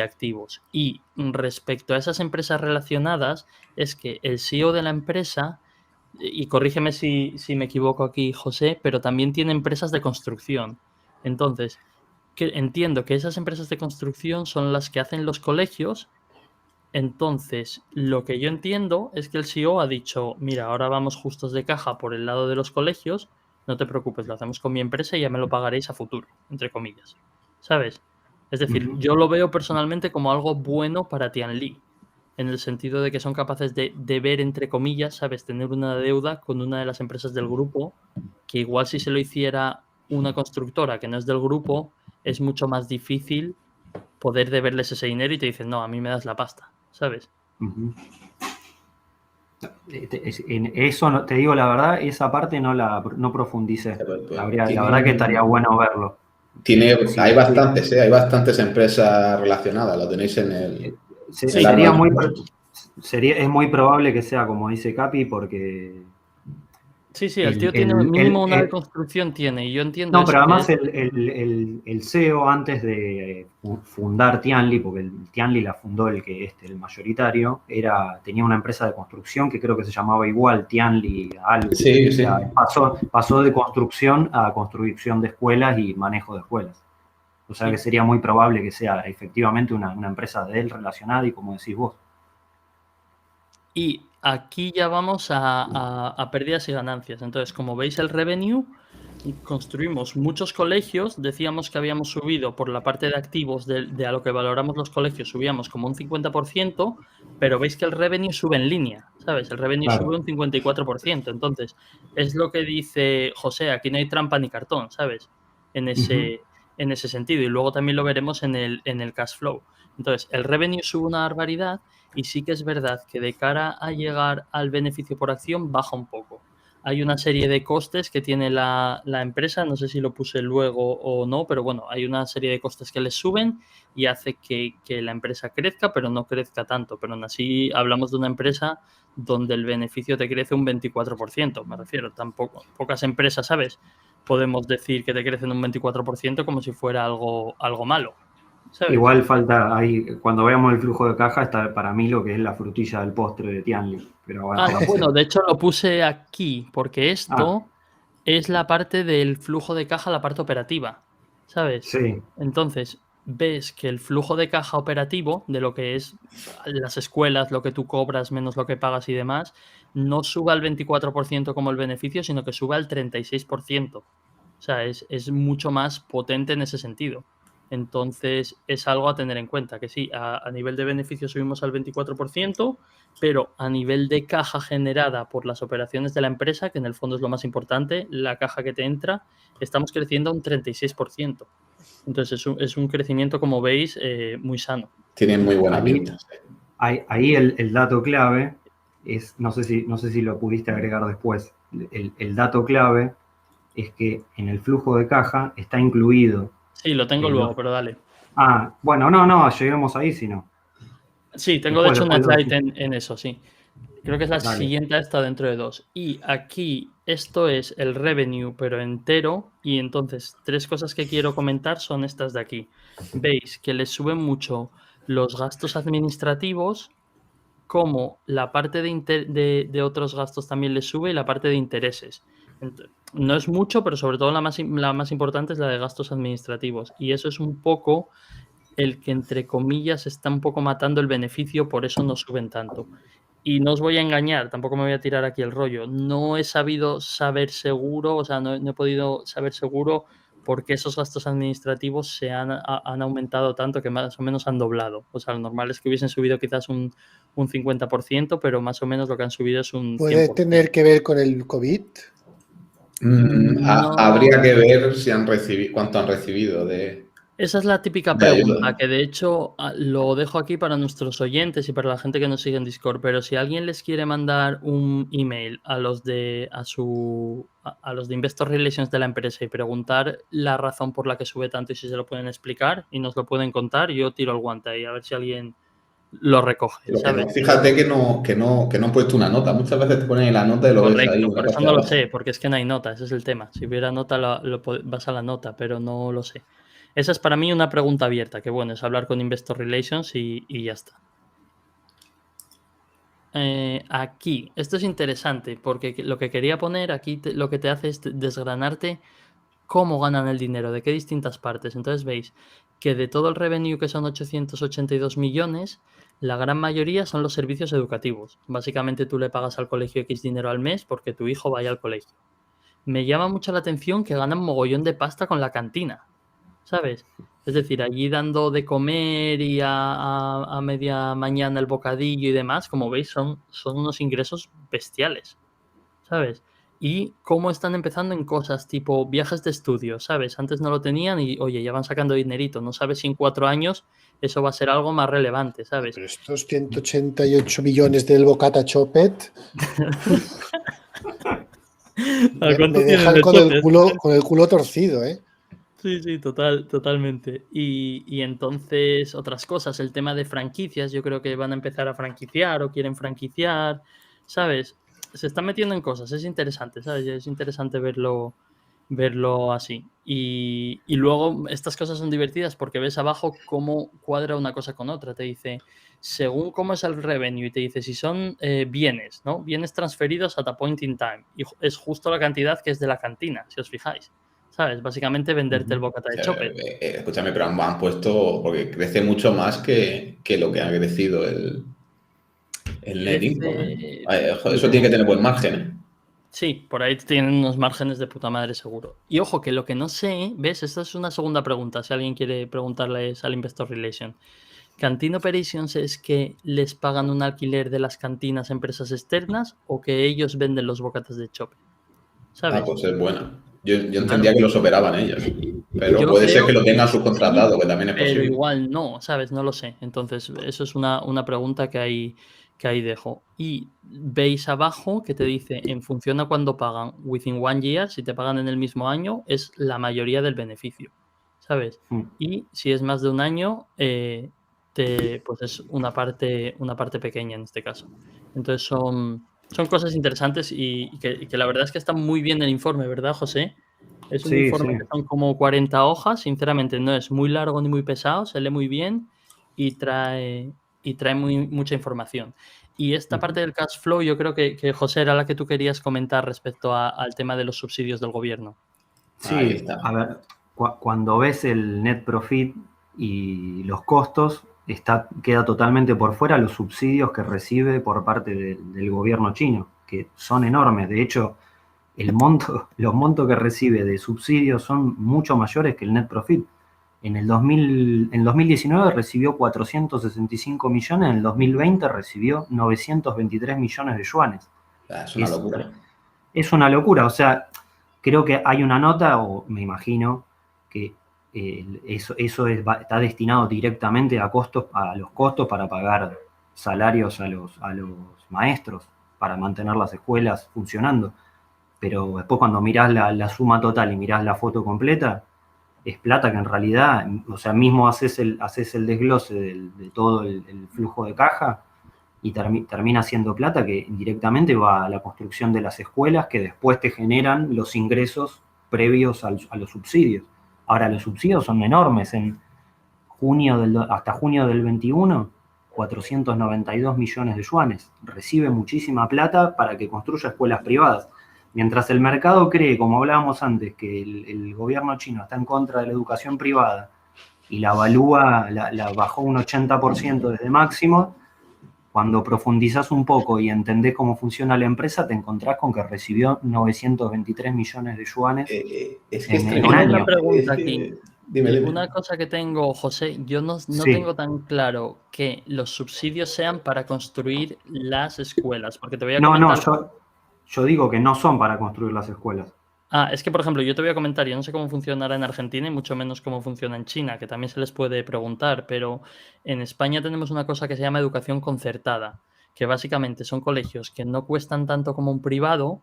activos. Y respecto a esas empresas relacionadas, es que el CEO de la empresa, y corrígeme si me equivoco aquí, José, pero también tiene empresas de construcción. Entonces, entiendo que esas empresas de construcción son las que hacen los colegios. Entonces, lo que yo entiendo es que el CEO ha dicho, mira, ahora vamos justos de caja por el lado de los colegios, no te preocupes, lo hacemos con mi empresa y ya me lo pagaréis a futuro, entre comillas. ¿Sabes? Es decir, yo lo veo personalmente como algo bueno para Tianli, en el sentido de que son capaces de ver, entre comillas, ¿sabes? Tener una deuda con una de las empresas del grupo, que igual si se lo hiciera una constructora que no es del grupo, es mucho más difícil poder deberles ese dinero y te dicen, no, a mí me das la pasta, ¿sabes? En eso, te digo la verdad, esa parte no profundicé. La verdad que estaría bueno verlo. Hay bastantes, hay bastantes empresas relacionadas, lo tenéis en el... Es muy probable que sea como dice Capi, porque... Sí, el tío tiene mínimo una de construcción, tiene, y yo entiendo. No, pero además el CEO, antes de fundar Tianli, porque el Tianli la fundó el mayoritario, tenía una empresa de construcción que creo que se llamaba igual, Tianli algo. Sí. O sea, pasó de construcción a construcción de escuelas y manejo de escuelas. O sea que sería muy probable que sea efectivamente una empresa de él relacionada y como decís vos. Y aquí ya vamos a pérdidas y ganancias. Entonces, como veis el revenue, construimos muchos colegios. Decíamos que habíamos subido por la parte de activos de a lo que valoramos los colegios, subíamos como un 50%, pero veis que el revenue sube en línea, ¿sabes? El revenue sube un 54%. Entonces, es lo que dice José, aquí no hay trampa ni cartón, ¿sabes? En ese sentido. Y luego también lo veremos en el cash flow. Entonces, el revenue sube una barbaridad. Y sí que es verdad que de cara a llegar al beneficio por acción baja un poco. Hay una serie de costes que tiene la empresa, no sé si lo puse luego o no, pero bueno, hay una serie de costes que les suben y hace que la empresa crezca, pero no crezca tanto. Pero aún así hablamos de una empresa donde el beneficio te crece un 24%, me refiero. Tampoco, pocas empresas, ¿sabes? Podemos decir que te crecen un 24% como si fuera algo malo. ¿Sabes? Igual falta ahí, cuando veamos el flujo de caja, está para mí lo que es la frutilla del postre de Tianli. Pero bueno, de hecho lo puse aquí, porque esto es la parte del flujo de caja, la parte operativa, ¿sabes? Sí. Entonces, ves que el flujo de caja operativo, de lo que es las escuelas, lo que tú cobras menos lo que pagas y demás, no sube al 24% como el beneficio, sino que sube al 36%. O sea, es mucho más potente en ese sentido. Entonces, es algo a tener en cuenta, que sí, a nivel de beneficio subimos al 24%, pero a nivel de caja generada por las operaciones de la empresa, que en el fondo es lo más importante, la caja que te entra, estamos creciendo a un 36%. Entonces, es un crecimiento, como veis, muy sano. Tienen muy buena pinta. Ahí el dato clave es, no sé si lo pudiste agregar después, el dato clave es que en el flujo de caja está incluido. Sí, lo tengo luego, pero dale. Bueno, no, lleguemos ahí si no. Sí, tengo de hecho una slide en eso, sí. Creo que es la siguiente esta dentro de 2. Y aquí esto es el revenue, pero entero. Y entonces, 3 cosas que quiero comentar son estas de aquí. Veis que les suben mucho los gastos administrativos, como la parte de otros gastos también les sube y la parte de intereses. No es mucho, pero sobre todo la más importante es la de gastos administrativos. Y eso es un poco el que, entre comillas, está un poco matando el beneficio, por eso no suben tanto. Y no os voy a engañar, tampoco me voy a tirar aquí el rollo. No he sabido saber seguro, o sea, no he podido saber seguro porque esos gastos administrativos han aumentado tanto que más o menos han doblado. O sea, lo normal es que hubiesen subido quizás un 50%, pero más o menos lo que han subido es un 100%. ¿Puede tener que ver con el COVID? No. Habría que ver si han recibido, cuánto han recibido de... Esa es la típica pregunta, que de hecho lo dejo aquí para nuestros oyentes y para la gente que nos sigue en Discord, pero si alguien les quiere mandar un email a los de Investor Relations de la empresa y preguntar la razón por la que sube tanto y si se lo pueden explicar y nos lo pueden contar, yo tiro el guante ahí a ver si alguien lo recoge. ¿Sabes? No, fíjate que no han puesto una nota. Muchas veces te ponen en la nota y lo ves ahí. Por eso no lo sé, porque es que no hay nota, ese es el tema. Si hubiera nota, vas a la nota, pero no lo sé. Esa es para mí una pregunta abierta, que bueno, es hablar con Investor Relations y ya está. Aquí, esto es interesante, porque lo que quería poner aquí lo que te hace es desgranarte cómo ganan el dinero, de qué distintas partes. Entonces veis que de todo el revenue, que son 882 millones, la gran mayoría son los servicios educativos. Básicamente tú le pagas al colegio X dinero al mes porque tu hijo vaya al colegio. Me llama mucho la atención que ganan mogollón de pasta con la cantina, ¿sabes? Es decir, allí dando de comer y a media mañana el bocadillo y demás, como veis, son unos ingresos bestiales, ¿sabes? Y cómo están empezando en cosas tipo viajes de estudio, ¿sabes? Antes no lo tenían y, oye, ya van sacando dinerito. No sabes si en 4 años eso va a ser algo más relevante, ¿sabes? Pero estos 188 millones del Bocata Choppet me dejan con el culo torcido, ¿eh? Sí, totalmente. Y entonces, otras cosas, el tema de franquicias, yo creo que van a empezar a franquiciar o quieren franquiciar, ¿sabes? Se están metiendo en cosas, es interesante, ¿sabes? Es interesante verlo así. Y luego estas cosas son divertidas porque ves abajo cómo cuadra una cosa con otra. Te dice, según cómo es el revenue, y te dice si son bienes, ¿no? Bienes transferidos at a point in time. Y es justo la cantidad que es de la cantina, si os fijáis. ¿Sabes? Básicamente venderte el bocata de chope. Escúchame, pero han puesto, porque crece mucho más que lo que ha crecido el net income. Eso tiene que tener buen margen, ¿eh? Sí, por ahí tienen unos márgenes de puta madre seguro. Y ojo, que lo que no sé, ¿ves? Esta es una segunda pregunta, si alguien quiere preguntarles al Investor Relation. ¿Canteen Operations es que les pagan un alquiler de las cantinas a empresas externas o que ellos venden los bocatas de chope? ¿Sabes? Pues es buena. Yo entendía que los operaban ellos, pero puede ser que lo tengan subcontratado, que también es posible. Pero igual no, ¿sabes? No lo sé. Entonces, eso es una pregunta que ahí dejo. Y veis abajo que te dice, en función a cuando pagan, within 1 year, si te pagan en el mismo año, es la mayoría del beneficio, ¿sabes? Y si es más de un año, pues es una parte pequeña en este caso. Entonces son cosas interesantes y que la verdad es que está muy bien el informe, ¿verdad, José? Es un informe que son como 40 hojas, sinceramente no es muy largo ni muy pesado, se lee muy bien y trae mucha información. Y esta parte del cash flow yo creo que José era la que tú querías comentar respecto al tema de los subsidios del gobierno. Sí, a ver, cuando ves el net profit y los costos, queda totalmente por fuera los subsidios que recibe por parte del gobierno chino, que son enormes. De hecho, los montos que recibe de subsidios son mucho mayores que el net profit. En 2019 recibió 465 millones, en el 2020 recibió 923 millones de yuanes. Es una locura. Es una locura, o sea, creo que hay una nota, o me imagino, que eso está destinado directamente a los costos para pagar salarios a los maestros, para mantener las escuelas funcionando. Pero después cuando mirás la suma total y mirás la foto completa, es plata que en realidad, o sea, mismo haces el desglose de todo el flujo de caja y termina siendo plata que directamente va a la construcción de las escuelas que después te generan los ingresos previos a los subsidios. Ahora, los subsidios son enormes. Hasta junio del 21, 492 millones de yuanes. Recibe muchísima plata para que construya escuelas privadas. Mientras el mercado cree, como hablábamos antes, que el gobierno chino está en contra de la educación privada y la bajó un 80% desde máximo, cuando profundizás un poco y entendés cómo funciona la empresa, te encontrás con que recibió 923 millones de yuanes es que en un año. Una pregunta aquí. Dime. Una cosa que tengo, José, yo no Sí. tengo tan claro que los subsidios sean para construir las escuelas, porque te voy a comentar... yo digo que no son para construir las escuelas. Es que, por ejemplo, yo te voy a comentar, yo no sé cómo funcionará en Argentina y mucho menos cómo funciona en China, que también se les puede preguntar, pero en España tenemos una cosa que se llama educación concertada, que básicamente son colegios que no cuestan tanto como un privado,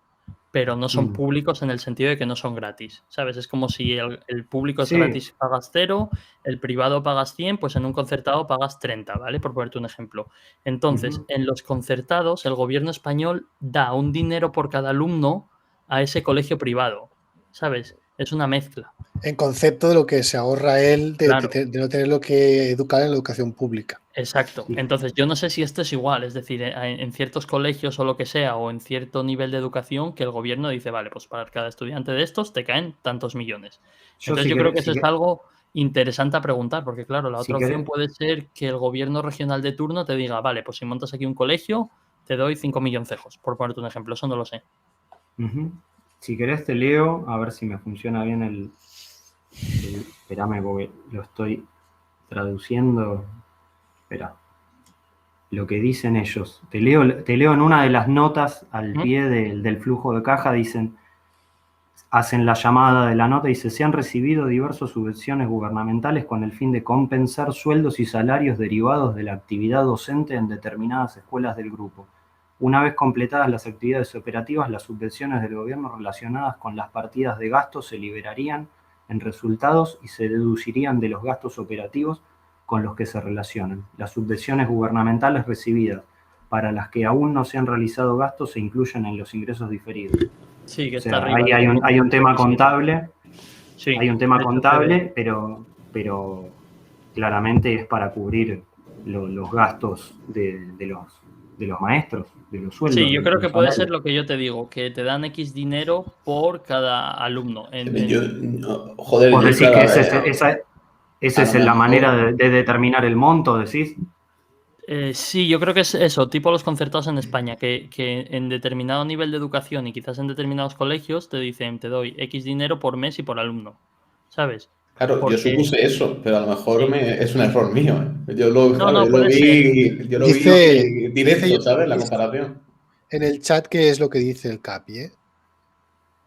pero no son públicos en el sentido de que no son gratis, ¿sabes? Es como si el público es gratis, pagas 0, el privado pagas 100, pues en un concertado pagas 30, ¿vale? Por ponerte un ejemplo. Entonces, en los concertados, el gobierno español da un dinero por cada alumno a ese colegio privado, ¿sabes? Es una mezcla. En concepto de lo que se ahorra él de no tener lo que educar en la educación pública. Exacto. Entonces, yo no sé si esto es igual, es decir, en ciertos colegios o lo que sea, o en cierto nivel de educación, que el gobierno dice, vale, pues para cada estudiante de estos te caen tantos millones. Entonces, yo creo que eso es algo interesante a preguntar, porque claro, la otra opción puede ser que el gobierno regional de turno te diga, vale, pues si montas aquí un colegio, te doy 5 milloncejos, por ponerte un ejemplo, eso no lo sé. Si querés te leo, a ver si me funciona bien espérame porque lo estoy traduciendo. Espera. Lo que dicen ellos. Te leo en una de las notas al pie del flujo de caja, hacen la llamada de la nota, dice, se han recibido diversas subvenciones gubernamentales con el fin de compensar sueldos y salarios derivados de la actividad docente en determinadas escuelas del grupo. Una vez completadas las actividades operativas, las subvenciones del gobierno relacionadas con las partidas de gastos se liberarían en resultados y se deducirían de los gastos operativos con los que se relacionan. Las subvenciones gubernamentales recibidas para las que aún no se han realizado gastos se incluyen en los ingresos diferidos. Sí, que o sea, está arriba. Hay un tema contable, sí, hay un tema contable, pero claramente es para cubrir los gastos de los maestros, de los sueldos. Sí, yo creo que puede ser lo que yo te digo, que te dan X dinero por cada alumno. ¿Vos decís que esa es la manera de determinar el monto, decís? Sí, yo creo que es eso, tipo los concertados en España, que en determinado nivel de educación y quizás en determinados colegios te dicen, te doy X dinero por mes y por alumno, ¿sabes? Claro, yo supuse eso, pero a lo mejor es un error mío. Yo lo vi directo, ¿sabes? La comparación. En el chat, ¿qué es lo que dice el CAPI, eh?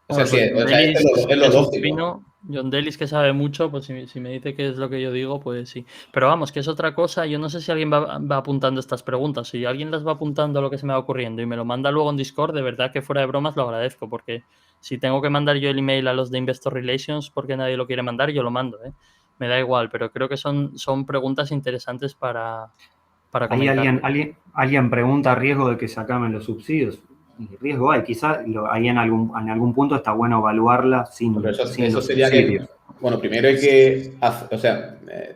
O sea, es lo lógico. John Delis, que sabe mucho, pues si me dice qué es lo que yo digo, pues sí. Pero vamos, que es otra cosa. Yo no sé si alguien va apuntando estas preguntas. Si alguien las va apuntando lo que se me va ocurriendo y me lo manda luego en Discord, de verdad que fuera de bromas lo agradezco, porque si tengo que mandar yo el email a los de Investor Relations porque nadie lo quiere mandar, yo lo mando, ¿eh? Me da igual, pero creo que son preguntas interesantes para comentar. Alguien pregunta a riesgo de que se acaben los subsidios. Riesgo hay, quizás ahí en algún punto está bueno evaluarla sin eso sería que, bueno, primero hay que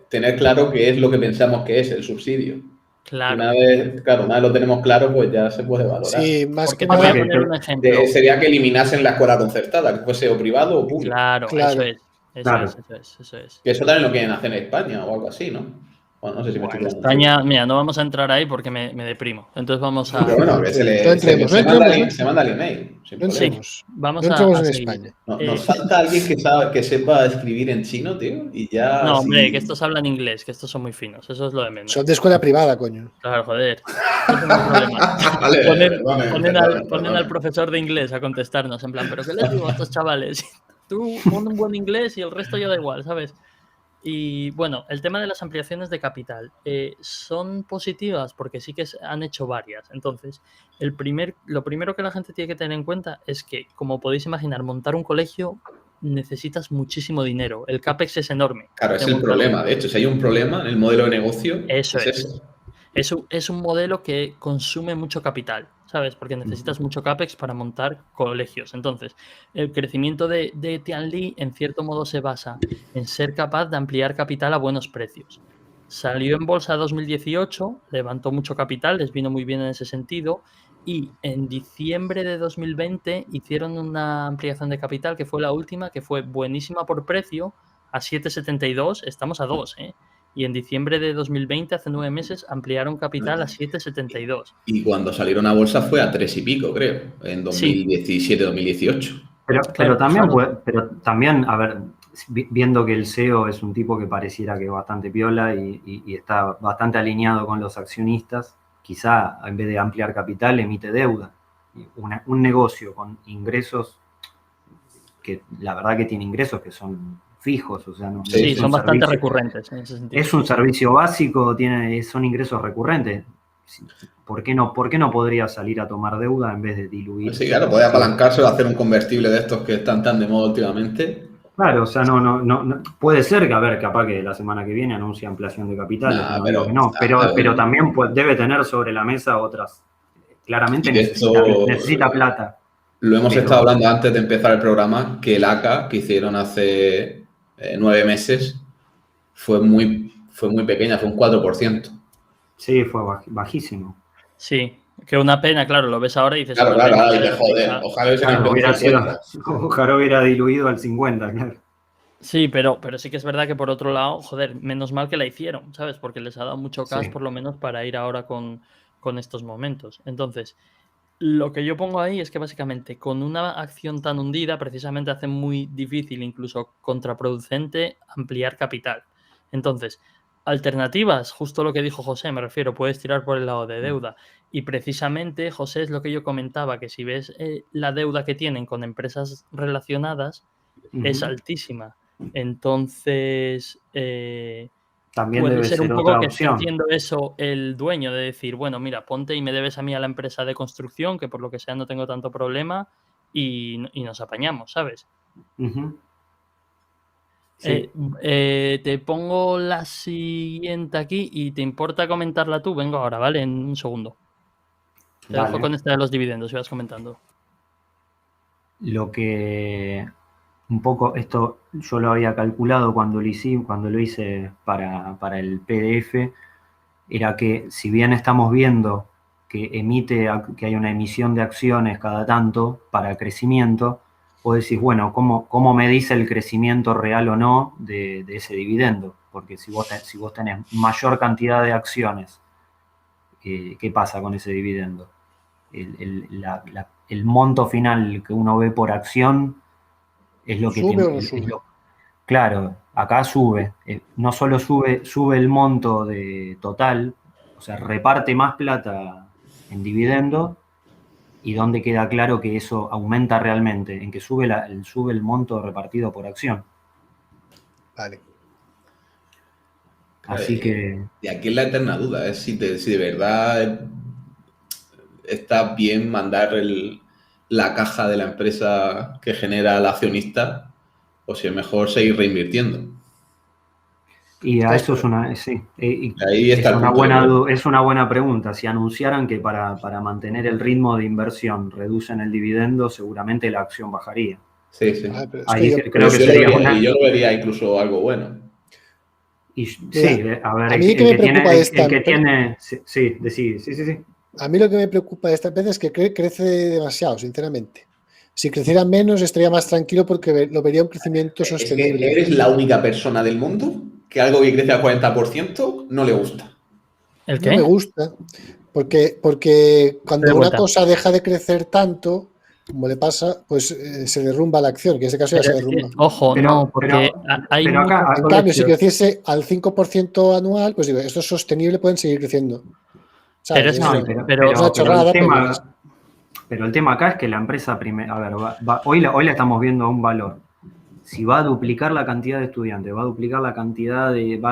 tener claro qué es lo que pensamos que es el subsidio. Claro. Una vez lo tenemos claro, pues ya se puede valorar. Sí, más que nada. Voy a poner un ejemplo. Sería que eliminasen la escuela concertada, que fuese o privado o público. Claro. Eso es. Que eso también lo quieren hacer en España o algo así, ¿no? Bueno, no sé si me estoy en España, mira, no vamos a entrar ahí porque me deprimo. Entonces vamos a... Pero bueno, se manda el email. Vamos a España. Nos falta alguien que sepa escribir en chino, tío, y ya... No, hombre, que estos hablan inglés, que estos son muy finos. Eso es lo de menos. Son de escuela privada, coño. Claro, joder. No tengo problema. Ponen al profesor de inglés a contestarnos, en plan, ¿pero qué les digo a estos chavales? Tú pon un buen inglés y el resto ya da igual, ¿sabes? Y bueno, el tema de las ampliaciones de capital son positivas porque sí que han hecho varias. Entonces, lo primero que la gente tiene que tener en cuenta es que, como podéis imaginar, montar un colegio necesitas muchísimo dinero. El CAPEX es enorme. Claro, es el problema. De hecho, si hay un problema en el modelo de negocio, eso. Es un modelo que consume mucho capital, ¿sabes? Porque necesitas mucho CAPEX para montar colegios. Entonces, el crecimiento de Tianli, en cierto modo, se basa en ser capaz de ampliar capital a buenos precios. Salió en bolsa 2018, levantó mucho capital, les vino muy bien en ese sentido, y en diciembre de 2020 hicieron una ampliación de capital, que fue la última, que fue buenísima por precio, a 7,72, estamos a 2, ¿eh? y en diciembre de 2020, hace 9 meses, ampliaron capital a 7,72. Y cuando salieron a bolsa fue a 3 y pico, creo, en 2017, 2018. Pero también, a ver, viendo que el CEO es un tipo que pareciera que es bastante piola y está bastante alineado con los accionistas, quizá en vez de ampliar capital emite deuda. Un negocio con ingresos, que la verdad que tiene ingresos que son fijos, o sea, no, sí, son bastante recurrentes en ese sentido. Es un servicio básico, son ingresos recurrentes. ¿Por qué no podría salir a tomar deuda en vez de diluir? Sí, claro, puede apalancarse o hacer un convertible de estos que están tan de moda últimamente. Claro, o sea, no puede ser que, a ver, capaz que la semana que viene anuncia ampliación de capitales, pero también debe tener sobre la mesa otras. Claramente necesita plata. Lo hemos estado hablando antes de empezar el programa, que el ACA que hicieron hace 9 meses fue muy pequeña, fue un 4%. Sí, fue bajísimo. Sí, que una pena, claro, lo ves ahora y dices... Claro, joder, ojalá hubiera diluido al 50, claro. Sí, pero sí que es verdad que por otro lado, joder, menos mal que la hicieron, ¿sabes? Porque les ha dado mucho cash por lo menos para ir ahora con estos momentos. Entonces, lo que yo pongo ahí es que básicamente con una acción tan hundida precisamente hace muy difícil, incluso contraproducente, ampliar capital. Entonces, alternativas, justo lo que dijo José, me refiero, puedes tirar por el lado de deuda. Y precisamente, José, es lo que yo comentaba, que si ves la deuda que tienen con empresas relacionadas, es altísima. Entonces, también puede debe ser un ser poco otra que opción. esté haciendo eso el dueño, de decir, bueno, mira, ponte y me debes a mí a la empresa de construcción, que por lo que sea no tengo tanto problema, y nos apañamos, ¿sabes? Sí. Te pongo la siguiente aquí y te importa comentarla tú. Vengo ahora, ¿vale? En un segundo. Te dejo con esta de los dividendos y vas comentando. Lo que un poco, esto yo lo había calculado cuando lo hice para el PDF, era que si bien estamos viendo que hay una emisión de acciones cada tanto para crecimiento, vos decís, bueno, ¿cómo medís el crecimiento real o no de ese dividendo? Porque si vos tenés mayor cantidad de acciones, ¿qué pasa con ese dividendo? El monto final que uno ve por acción es lo que ¿Sube o no sube? Claro, acá sube. No solo sube el monto de total, o sea, reparte más plata en dividendo, y donde queda claro que eso aumenta realmente, en que sube el monto repartido por acción. Vale. Así que... Y aquí es la eterna duda, es si de verdad está bien mandar la caja de la empresa que genera el accionista, o si es mejor seguir reinvirtiendo. Y a eso es ahí está es una buena pregunta. Si anunciaran que para mantener el ritmo de inversión reducen el dividendo, seguramente la acción bajaría. Sí. Yo lo vería incluso algo bueno. A ver, a mí me preocupa sí. A mí lo que me preocupa de esta empresa es que crece demasiado, sinceramente. Si creciera menos estaría más tranquilo porque lo vería un crecimiento sostenible. Es que eres la única persona del mundo que algo que crece al 40% no le gusta. ¿El qué? No me gusta, porque cuando una cosa deja de crecer tanto, como le pasa, pues se derrumba la acción, que en este caso ya se derrumba. Porque hay... En cambio, si creciese al 5% anual, pues digo, esto es sostenible, pueden seguir creciendo. Pero es una chorrada, pero el tema acá es que la empresa, hoy la estamos viendo a un valor. Si va a duplicar la cantidad de estudiantes, va a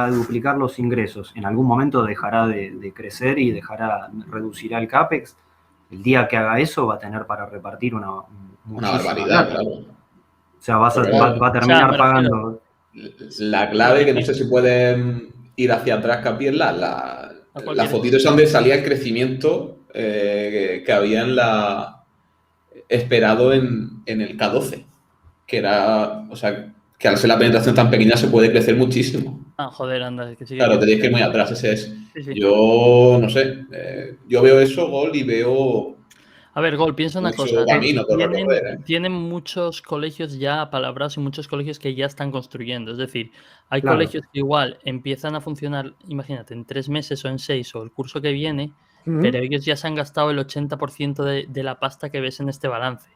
duplicar los ingresos, en algún momento dejará de crecer y reducirá el CAPEX. El día que haga eso va a tener para repartir una barbaridad, claro. O sea, va a terminar pagando. La clave, que no sé si pueden ir hacia atrás, Capi, es la fotito esa donde salía el crecimiento que habían esperado en el K12. Que era, o sea, que al ser la penetración tan pequeña se puede crecer muchísimo. Joder, anda, es que sí. Claro, tenéis que ir muy atrás, ese es. Sí. Yo, no sé, yo veo eso, Gol, y veo... A ver, Gol, piensa una cosa. Camino por recorrer, Tienen muchos colegios ya apalabrados y muchos colegios que ya están construyendo. Es decir, hay Claro. colegios que igual empiezan a funcionar, imagínate, en 3 meses o en 6 o el curso que viene, pero ellos ya se han gastado el 80% de la pasta que ves en este balance.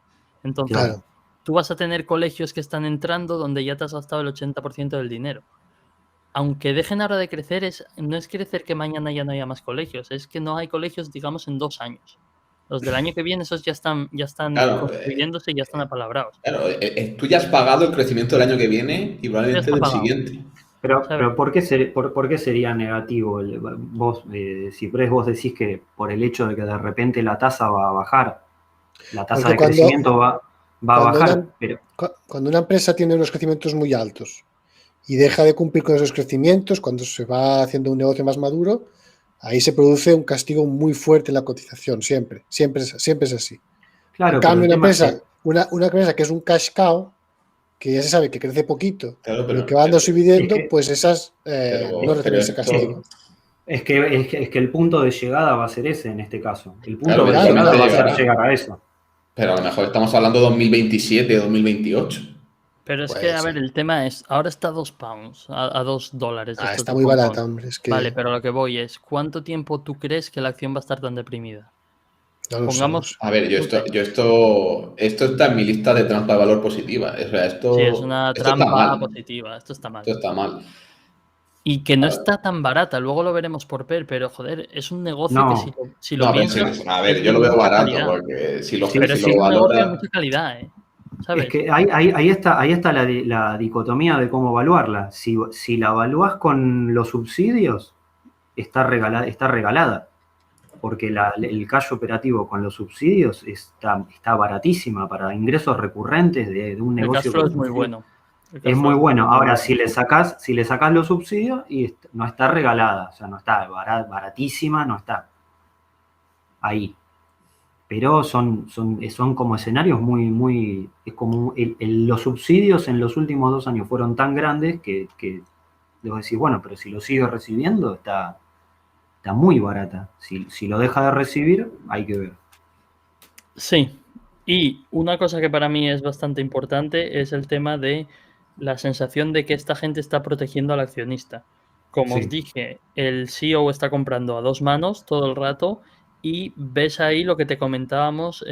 Entonces, Claro. tú vas a tener colegios que están entrando donde ya te has gastado el 80% del dinero. Aunque dejen ahora de crecer, no es crecer que mañana ya no haya más colegios, es que no hay colegios, digamos, en 2 años. Los del año que viene, esos ya están Claro, construyéndose y ya están apalabrados. Claro, tú ya has pagado el crecimiento del año que viene y probablemente del siguiente. Pero ¿por qué sería negativo? Vos, Ciprés, vos decís que por el hecho de que de repente la tasa va a bajar, la tasa de crecimiento va a bajar. Cuando una empresa tiene unos crecimientos muy altos y deja de cumplir con esos crecimientos, cuando se va haciendo un negocio más maduro, ahí se produce un castigo muy fuerte en la cotización, siempre es así. Claro, en cambio, una empresa que es un cash cow, que ya se sabe que crece poquito, claro, pero que va dando dividendo, pues esas no reciben ese castigo. Es que el punto de llegada va a ser ese en este caso. El punto de llegada va a ser llegar a eso. Pero a lo mejor estamos hablando de 2027, 2028. Pero es que, a ver, el tema es, ahora está a 2 pounds, a $2. Está muy barata, hombre. Es que... Vale, pero lo que voy es, ¿cuánto tiempo tú crees que la acción va a estar tan deprimida? No Pongamos... A ver, esto está en mi lista de trampa de valor positiva. O sea, sí, es una trampa positiva, esto está mal. Esto está mal. Y que no está tan barata, luego lo veremos por PER, pero joder, es un negocio que si lo piensas... A ver, yo lo veo barato, porque si lo valoras... Pero es un negocio de mucha calidad, ¿sabes? Es que ahí está la dicotomía de cómo evaluarla. Si la evalúas con los subsidios, está regalada. Porque el cash operativo con los subsidios está baratísima para ingresos recurrentes de un negocio. El cash flow es muy bueno. Es muy bueno. Ahora, si le sacás los subsidios, y no está regalada, o sea, no está baratísima, no está ahí. Pero son como escenarios muy... Es como los subsidios en los últimos 2 años fueron tan grandes que debo decir, bueno, pero si lo sigue recibiendo, está muy barata. Si lo deja de recibir, hay que ver. Sí. Y una cosa que para mí es bastante importante es el tema de la sensación de que esta gente está protegiendo al accionista. Como os dije, el CEO está comprando a 2 manos todo el rato y ves ahí lo que te comentábamos,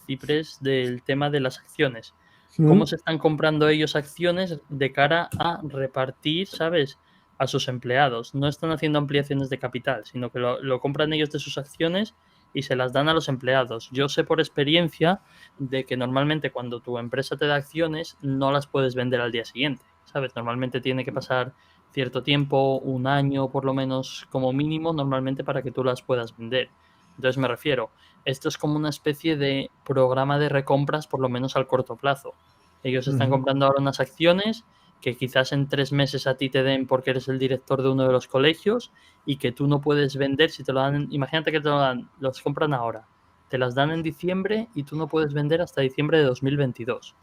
Ciprés, del tema de las acciones. Cómo se están comprando ellos acciones de cara a repartir, ¿sabes?, a sus empleados. No están haciendo ampliaciones de capital, sino que lo compran ellos de sus acciones y se las dan a los empleados. Yo sé por experiencia de que normalmente cuando tu empresa te da acciones no las puedes vender al día siguiente, ¿sabes? Normalmente tiene que pasar cierto tiempo, 1 año por lo menos como mínimo, normalmente para que tú las puedas vender. Entonces me refiero, esto es como una especie de programa de recompras por lo menos al corto plazo. Ellos están comprando ahora unas acciones que quizás en 3 meses a ti te den porque eres el director de uno de los colegios y que tú no puedes vender si te lo dan. Imagínate que te lo dan, los compran ahora, te las dan en diciembre y tú no puedes vender hasta diciembre de 2022,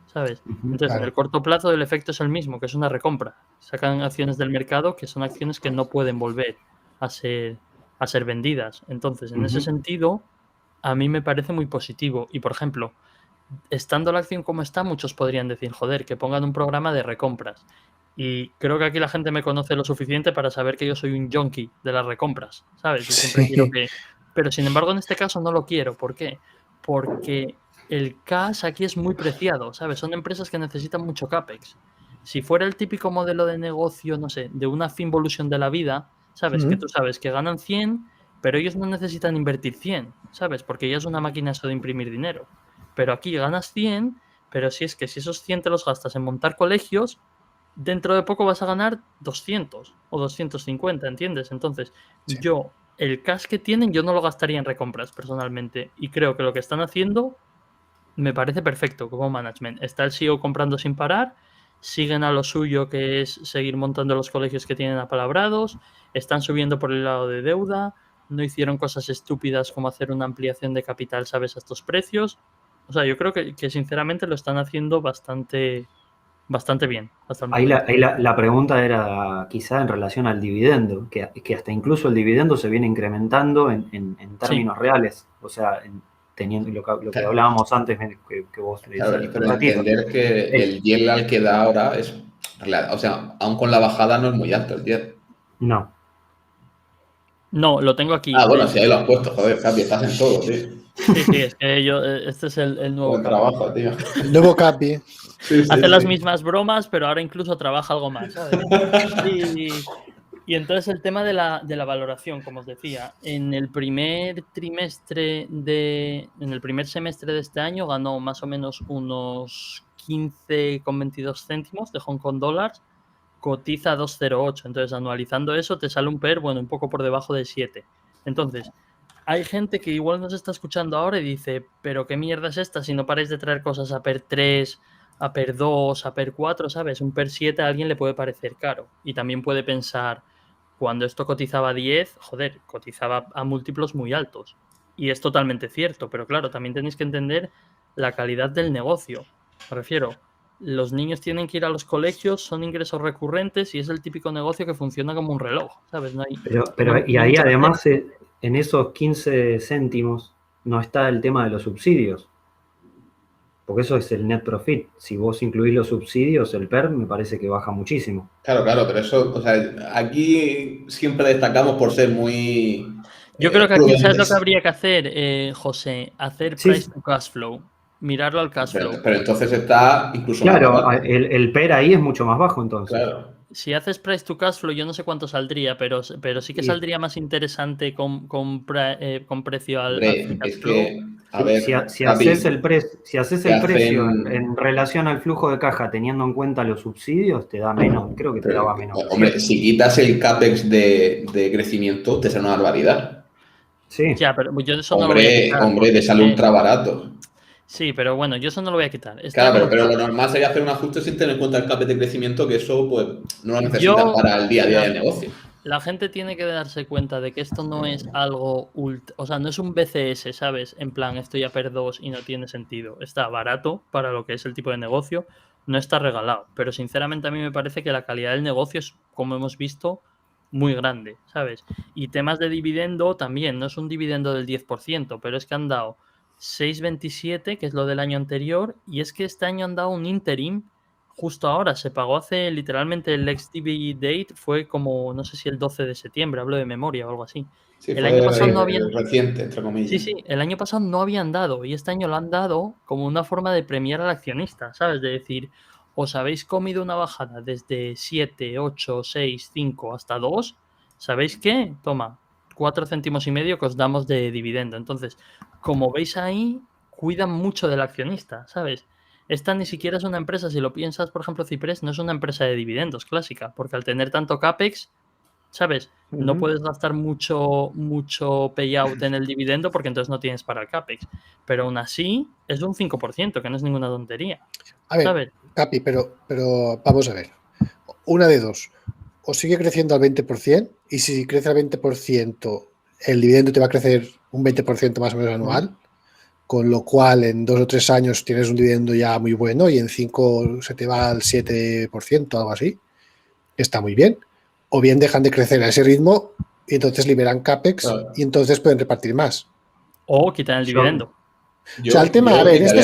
¿sabes? Entonces, en el corto plazo el efecto es el mismo, que es una recompra. Sacan acciones del mercado que son acciones que no pueden volver a ser vendidas. Entonces, en ese sentido, a mí me parece muy positivo. Y, por ejemplo, estando la acción como está, muchos podrían decir, joder, que pongan un programa de recompras. Y creo que aquí la gente me conoce lo suficiente para saber que yo soy un junkie de las recompras, ¿sabes? Yo siempre quiero que... Pero, sin embargo, en este caso no lo quiero. ¿Por qué? Porque el cash aquí es muy preciado, ¿sabes? Son empresas que necesitan mucho CAPEX. Si fuera el típico modelo de negocio, no sé, de una Finvolution de la vida, ¿sabes? Que tú sabes que ganan 100, pero ellos no necesitan invertir 100, ¿sabes? Porque ya es una máquina eso de imprimir dinero. Pero aquí ganas 100, pero si esos 100 te los gastas en montar colegios, dentro de poco vas a ganar 200 o 250, ¿entiendes? Entonces, el cash que tienen, yo no lo gastaría en recompras personalmente. Y creo que lo que están haciendo me parece perfecto como management. Está el CEO comprando sin parar, siguen a lo suyo, que es seguir montando los colegios que tienen apalabrados, están subiendo por el lado de deuda, no hicieron cosas estúpidas como hacer una ampliación de capital, ¿sabes?, a estos precios. O sea, yo creo que sinceramente lo están haciendo bastante bien. Ahí la pregunta era quizá en relación al dividendo, que hasta incluso el dividendo se viene incrementando en términos reales. O sea, teniendo lo que hablábamos antes, que vos le decías. Claro, pero entender que el yield al que da ahora es, o sea, aún con la bajada no es muy alto el yield. No. No, lo tengo aquí. Bueno, si ahí lo has puesto, joder, Capi, estás en todo, tío. Sí, es que este es el nuevo Buen trabajo, tío. El nuevo Capi. Hace las mismas bromas, pero ahora incluso trabaja algo más, ¿sabes? Y entonces el tema de la valoración, como os decía, en el primer semestre de este año ganó más o menos unos 15,22 céntimos de Hong Kong dólares, cotiza 2,08, entonces anualizando eso te sale un PER, bueno, un poco por debajo de 7. Entonces, hay gente que igual nos está escuchando ahora y dice, pero qué mierda es esta si no paráis de traer cosas a PER 3, a PER 2, a PER 4, ¿sabes? Un PER 7 a alguien le puede parecer caro. Y también puede pensar, cuando esto cotizaba 10, joder, cotizaba a múltiplos muy altos. Y es totalmente cierto, pero claro, también tenéis que entender la calidad del negocio. Me refiero, los niños tienen que ir a los colegios, son ingresos recurrentes y es el típico negocio que funciona como un reloj, ¿sabes? No hay, y ahí además, en esos 15 céntimos no está el tema de los subsidios. Porque eso es el net profit. Si vos incluís los subsidios, el PER me parece que baja muchísimo. Claro, pero eso, o sea, aquí siempre destacamos por ser muy... Yo creo que aquí, ¿sabes lo que habría que hacer, José? Hacer price to cash flow. Mirarlo al cash flow. Pero entonces está incluso claro, más bajo. El PER ahí es mucho más bajo entonces. Claro. Si haces price to cash flow, yo no sé cuánto saldría, pero sí que saldría más interesante con precio al cash flow. A ver, si haces el precio en relación al flujo de caja teniendo en cuenta los subsidios, te da menos, creo que te daba menos. Hombre, si quitas el CAPEX de crecimiento, te sale una barbaridad. Sí. Ya, pero yo eso no lo voy a quitar. Hombre, te sale ultra barato. Sí, pero bueno, yo eso no lo voy a quitar. Claro, pero lo normal sería hacer un ajuste sin tener en cuenta el CAPEX de crecimiento, que eso pues no lo necesitas para el día a día del negocio. La gente tiene que darse cuenta de que esto no es algo o sea, no es un BCS, ¿sabes? En plan, estoy a PER 2 y no tiene sentido. Está barato para lo que es el tipo de negocio, no está regalado. Pero sinceramente a mí me parece que la calidad del negocio es, como hemos visto, muy grande, ¿sabes? Y temas de dividendo también, no es un dividendo del 10%, pero es que han dado 6,27, que es lo del año anterior, y es que este año han dado un interim justo ahora, se pagó hace literalmente el ex-DB date, fue como, no sé si el 12 de septiembre, hablo de memoria o algo así. Sí, el año pasado no habían... reciente, entre comillas. Sí, el año pasado no habían dado, y este año lo han dado como una forma de premiar al accionista, ¿sabes? De decir, os habéis comido una bajada desde 7, 8, 6, 5 hasta 2, ¿sabéis qué? Toma, 4 céntimos y medio que os damos de dividendo. Entonces, como veis ahí, cuidan mucho del accionista, ¿sabes? Esta ni siquiera es una empresa, si lo piensas, por ejemplo, Ciprés no es una empresa de dividendos clásica, porque al tener tanto CAPEX, ¿sabes? No puedes gastar mucho payout en el dividendo porque entonces no tienes para el CAPEX. Pero aún así, es un 5%, que no es ninguna tontería. A ver, ¿sabes? Capi, pero vamos a ver. Una de dos. O sigue creciendo al 20%, y si crece al 20%, el dividendo te va a crecer un 20% más o menos anual, con lo cual en 2 o 3 años tienes un dividendo ya muy bueno y en 5 se te va al 7%, algo así. Está muy bien. O bien dejan de crecer a ese ritmo y entonces liberan CAPEX y entonces pueden repartir más. O quitan el dividendo. O sea, el tema, este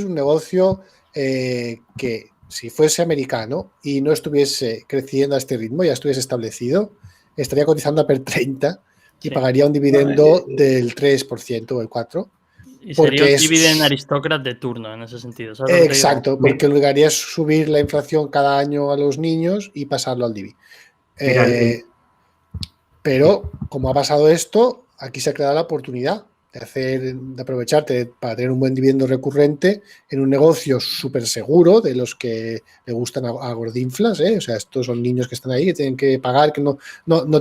es un negocio que si fuese americano y no estuviese creciendo a este ritmo, ya estuviese establecido, estaría cotizando a PER 30 y pagaría un dividendo del 3% o el 4%. Y sería un dividend aristócrata de turno en ese sentido. ¿Sabes? Exacto, porque lo que haría es subir la inflación cada año a los niños y pasarlo al divi. Pero como ha pasado esto, aquí se ha creado la oportunidad de aprovecharte para tener un buen dividendo recurrente en un negocio súper seguro, de los que le gustan a gordinflas, ¿eh? O sea, estos son niños que están ahí, que tienen que pagar, que no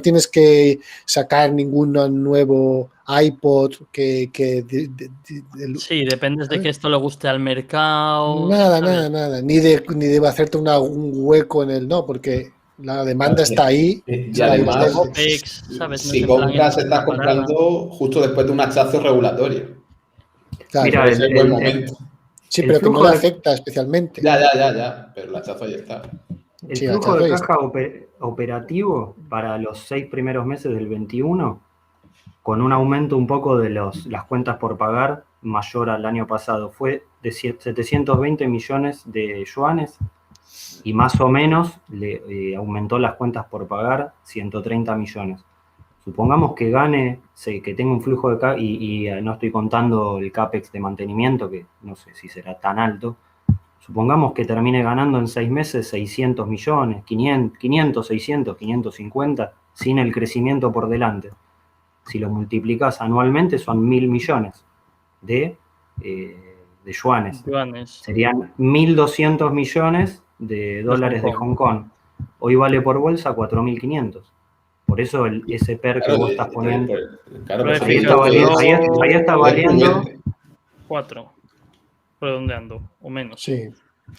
tienes que sacar ningún nuevo iPod sí, depende de que esto le guste al mercado. Nada. Ni de hacerte un hueco en el porque la demanda está ahí. Y además, ¿sabes? Si compras, estás comprando justo después de un hachazo regulatorio. Claro, mira, es el buen momento. Sí, pero que no le afecta especialmente. Ya. Pero el hachazo ya está. El flujo de caja operativo para los 6 primeros meses del 21 con un aumento un poco de las cuentas por pagar mayor al año pasado. Fue de 720 millones de yuanes y más o menos le aumentó las cuentas por pagar 130 millones. Supongamos que gane, que tenga un flujo de y no estoy contando el CAPEX de mantenimiento, que no sé si será tan alto. Supongamos que termine ganando en 6 meses 600 millones, 500, 600, 550, sin el crecimiento por delante. Si lo multiplicas anualmente son 1.000 millones de yuanes. Serían 1.200 millones de dólares de Hong Kong. Hoy vale por bolsa 4.500. Por eso ese PER que vos estás poniendo, ahí está valiendo 4, redondeando, o menos. Sí.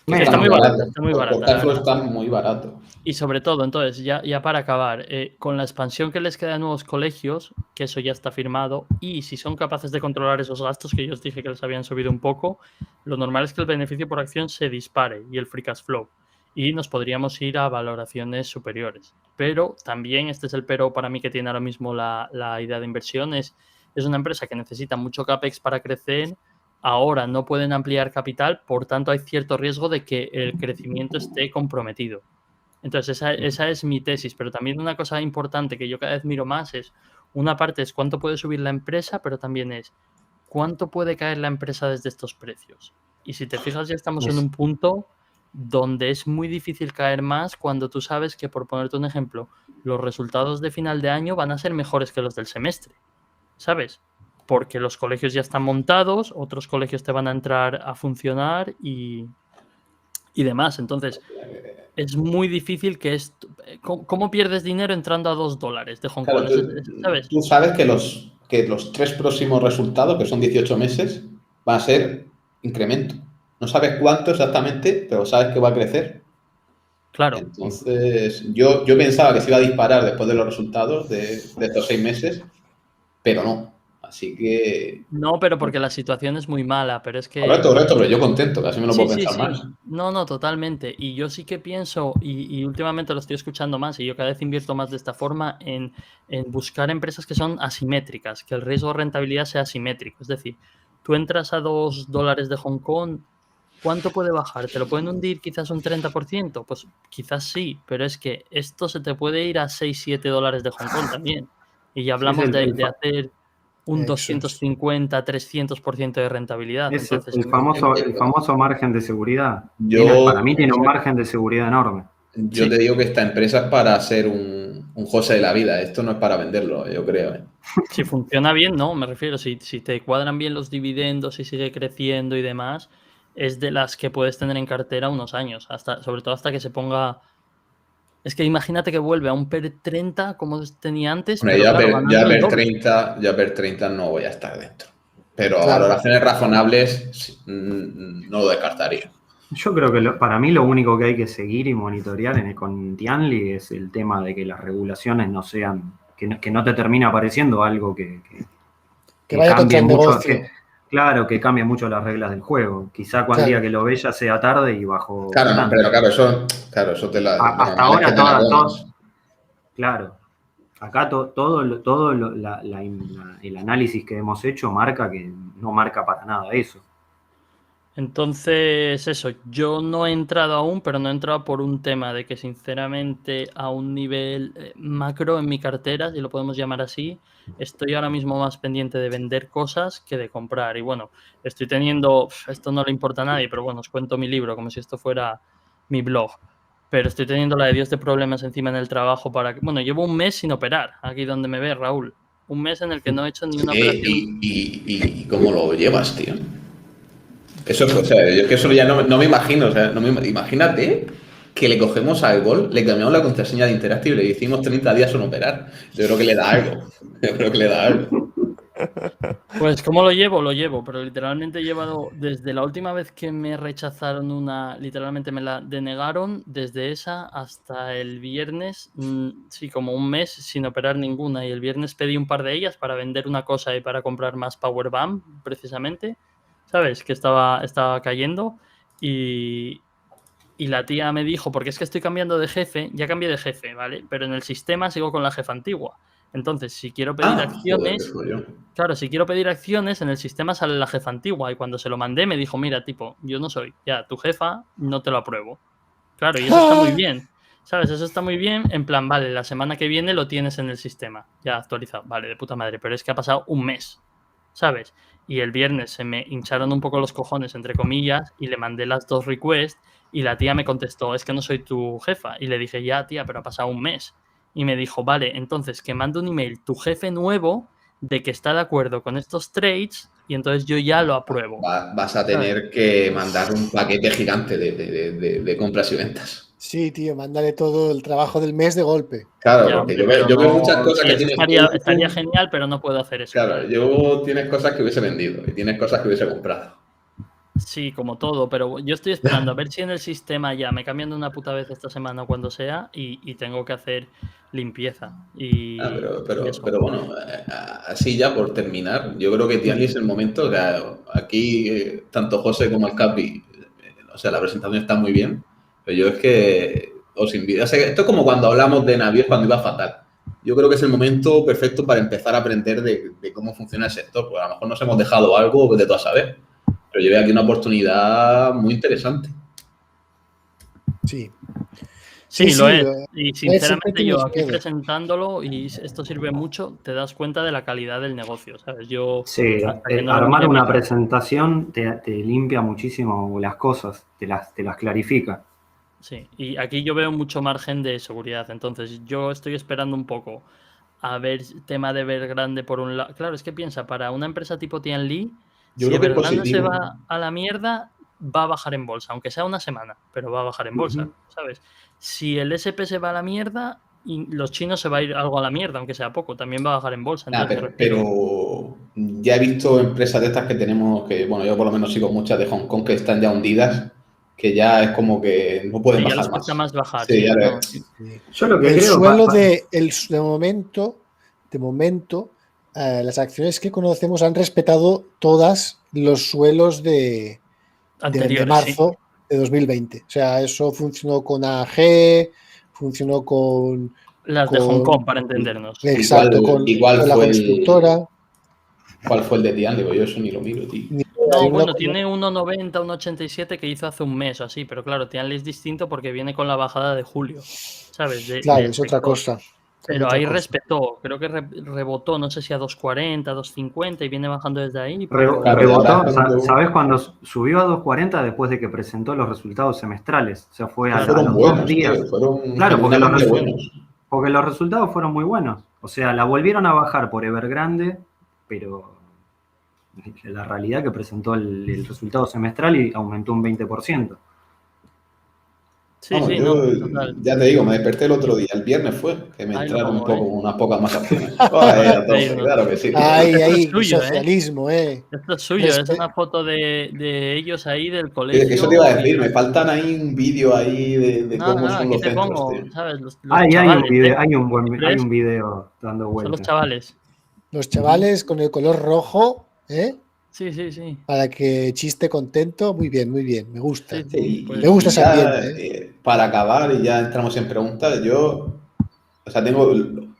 Está muy barato. Está muy barato. Está muy barato. Y sobre todo, entonces, ya para acabar, con la expansión que les queda de nuevos colegios, que eso ya está firmado, y si son capaces de controlar esos gastos que yo os dije que les habían subido un poco, lo normal es que el beneficio por acción se dispare y el free cash flow. Y nos podríamos ir a valoraciones superiores. Pero también, este es el pero para mí que tiene ahora mismo la idea de inversión, es una empresa que necesita mucho CAPEX para crecer. Ahora no pueden ampliar capital, por tanto hay cierto riesgo de que el crecimiento esté comprometido. Entonces esa es mi tesis, pero también una cosa importante que yo cada vez miro más es, una parte es cuánto puede subir la empresa, pero también es cuánto puede caer la empresa desde estos precios. Y si te fijas, ya estamos en un punto donde es muy difícil caer más cuando tú sabes que, por ponerte un ejemplo, los resultados de final de año van a ser mejores que los del semestre, ¿sabes? Porque los colegios ya están montados, otros colegios te van a entrar a funcionar y demás. Entonces, es muy difícil que esto... ¿Cómo pierdes dinero entrando a $2 de Hong Kong? ¿Sabes? Tú sabes que los 3 próximos resultados, que son 18 meses, van a ser incremento. No sabes cuánto exactamente, pero sabes que va a crecer. Claro. Entonces, yo pensaba que se iba a disparar después de los resultados de estos 6 meses, pero no. Así que... No, pero porque la situación es muy mala, pero es que... Correcto, pero yo contento, que así me lo puedo pensar más. No, totalmente. Y yo sí que pienso, y últimamente lo estoy escuchando más, y yo cada vez invierto más de esta forma, en buscar empresas que son asimétricas, que el riesgo de rentabilidad sea asimétrico. Es decir, tú entras a $2 de Hong Kong, ¿cuánto puede bajar? ¿Te lo pueden hundir quizás un 30%? Pues quizás sí, pero es que esto se te puede ir a $6-7 de Hong Kong también. Y ya hablamos de hacer un 250, 300% de rentabilidad. Entonces, el famoso margen de seguridad. Para mí tiene un margen de seguridad enorme. Yo te digo que esta empresa es para ser un José de la vida. Esto no es para venderlo, yo creo. Si funciona bien, no, me refiero. Si te cuadran bien los dividendos y sigue creciendo y demás, es de las que puedes tener en cartera unos años, sobre todo hasta que se ponga... Es que imagínate que vuelve a un PER 30 como tenía antes. Bueno, pero ya PER 30 no voy a estar dentro. Pero a valoraciones razonables no lo descartaría. Yo creo que para mí lo único que hay que seguir y monitorear con Tianli es el tema de que las regulaciones no sean, que no te termine apareciendo algo que vaya contra el negocio. Claro, que cambia mucho las reglas del juego. Quizá cuando día que lo ve ya sea tarde y bajo... Claro, pero eso te la... Hasta ahora todas... Claro. Acá todo el análisis que hemos hecho marca que no marca para nada eso. Entonces, eso, yo no he entrado aún, pero no he entrado por un tema de que, sinceramente, a un nivel macro en mi cartera, si lo podemos llamar así, estoy ahora mismo más pendiente de vender cosas que de comprar. Y bueno, estoy teniendo, esto no le importa a nadie, pero bueno, os cuento mi libro como si esto fuera mi blog. Pero estoy teniendo la de Dios de problemas encima en el trabajo para que... Bueno, llevo un mes sin operar, aquí donde me ves, Raúl. Un mes en el que no he hecho ni una operación. ¿Y cómo lo llevas, tío? Eso, o sea, yo es que eso ya no me imagino. O sea, imagínate que le cogemos al Gol, le cambiamos la contraseña de Interactive y le hicimos 30 días sin operar. Yo creo que le da algo. Pues, ¿cómo lo llevo? Lo llevo, pero literalmente he llevado desde la última vez que me rechazaron literalmente me la denegaron, desde esa hasta el viernes, sí, como un mes sin operar ninguna. Y el viernes pedí un par de ellas para vender una cosa y para comprar más Powerbomb, precisamente. ¿Sabes? Que estaba cayendo y la tía me dijo, porque es que estoy cambiando de jefe, ya cambié de jefe, ¿vale? Pero en el sistema sigo con la jefa antigua. Entonces, si quiero pedir acciones, claro, si quiero pedir acciones, en el sistema sale la jefa antigua y cuando se lo mandé me dijo, mira, tipo, yo no soy ya tu jefa, no te lo apruebo. Claro, y eso está muy bien, ¿sabes? Eso está muy bien, en plan, vale, la semana que viene lo tienes en el sistema, ya actualizado, vale, de puta madre, pero es que ha pasado un mes, ¿sabes? Y el viernes se me hincharon un poco los cojones, entre comillas, y le mandé las 2 requests y la tía me contestó, es que no soy tu jefa. Y le dije, ya, tía, pero ha pasado un mes. Y me dijo, vale, entonces que mande un email tu jefe nuevo de que está de acuerdo con estos trades y entonces yo ya lo apruebo. Vas a tener que mandar un paquete gigante de compras y ventas. Sí, tío, mándale todo el trabajo del mes de golpe. Claro, ya, porque yo veo muchas cosas que tienes. Estaría genial, pero no puedo hacer eso. Claro, tienes cosas que hubiese vendido y tienes cosas que hubiese comprado. Sí, como todo, pero yo estoy esperando a ver si en el sistema ya me cambian de una puta vez esta semana o cuando sea y tengo que hacer limpieza. Pero bueno, así ya por terminar, yo creo que Tianli es el momento, o sea, aquí tanto José como el Capi, o sea, la presentación está muy bien, pero yo es que os invito, o sea, esto es como cuando hablamos de Navier cuando iba fatal. Yo creo que es el momento perfecto para empezar a aprender de cómo funciona el sector, porque a lo mejor nos hemos dejado algo de todo a saber, pero yo veo aquí una oportunidad muy interesante. Sí. Sí, lo es. Y sinceramente yo aquí presentándolo, y esto sirve mucho, te das cuenta de la calidad del negocio, ¿sabes? Sí, armar una presentación te limpia muchísimo las cosas, te las clarifica. Sí, y aquí yo veo mucho margen de seguridad, entonces yo estoy esperando un poco a ver tema de Evergrande por un lado. Claro, es que piensa, para una empresa tipo Tianli, si Evergrande se va a la mierda, va a bajar en bolsa, aunque sea una semana, pero va a bajar en bolsa, ¿sabes? Si el SP se va a la mierda, y los chinos se va a ir algo a la mierda, aunque sea poco, también va a bajar en bolsa. Pero ya he visto empresas de estas que tenemos, que bueno, yo por lo menos sigo muchas de Hong Kong que están ya hundidas, que ya es como que no pueden bajar más. Ya les cuesta más bajar. Sí, Yo lo que el creo suelo de momento, las acciones que conocemos han respetado todas los suelos de marzo de 2020. O sea, eso funcionó con AG, funcionó con las de Hong Kong, para entendernos. Exacto, con la constructora. ¿Cuál fue el de Tianli? Yo eso ni lo miro, tío. No, bueno, tiene 1,90, 1,87 que hizo hace un mes o así, pero claro, Tianli es distinto porque viene con la bajada de julio, ¿sabes? Claro, es otra cosa. Pero ahí respetó, creo que rebotó, no sé si a 2,40, 2,50 y viene bajando desde ahí. Rebotó, ¿sabes? Cuando subió a 2,40 después de que presentó los resultados semestrales. O sea, fue a los 2 días. Claro, porque los resultados fueron muy buenos. O sea, la volvieron a bajar por Evergrande, pero la realidad que presentó el resultado semestral y aumentó un 20%. Sí, total. Ya te digo, me desperté el otro día, el viernes fue, que me entraron un poco unas pocas más acciones. Claro que sí. Ahí, socialismo, Esto es suyo, es una foto de ellos ahí del colegio. Eso te iba a decir, me faltan ahí un vídeo ahí de cómo son los centros. ¿Sabes? Hay un video dando vueltas. Son los chavales. Los chavales con el color rojo, Sí. Para que chiste contento, muy bien, me gusta. Sí, me gusta ese ambiente. Para acabar, y ya entramos en preguntas,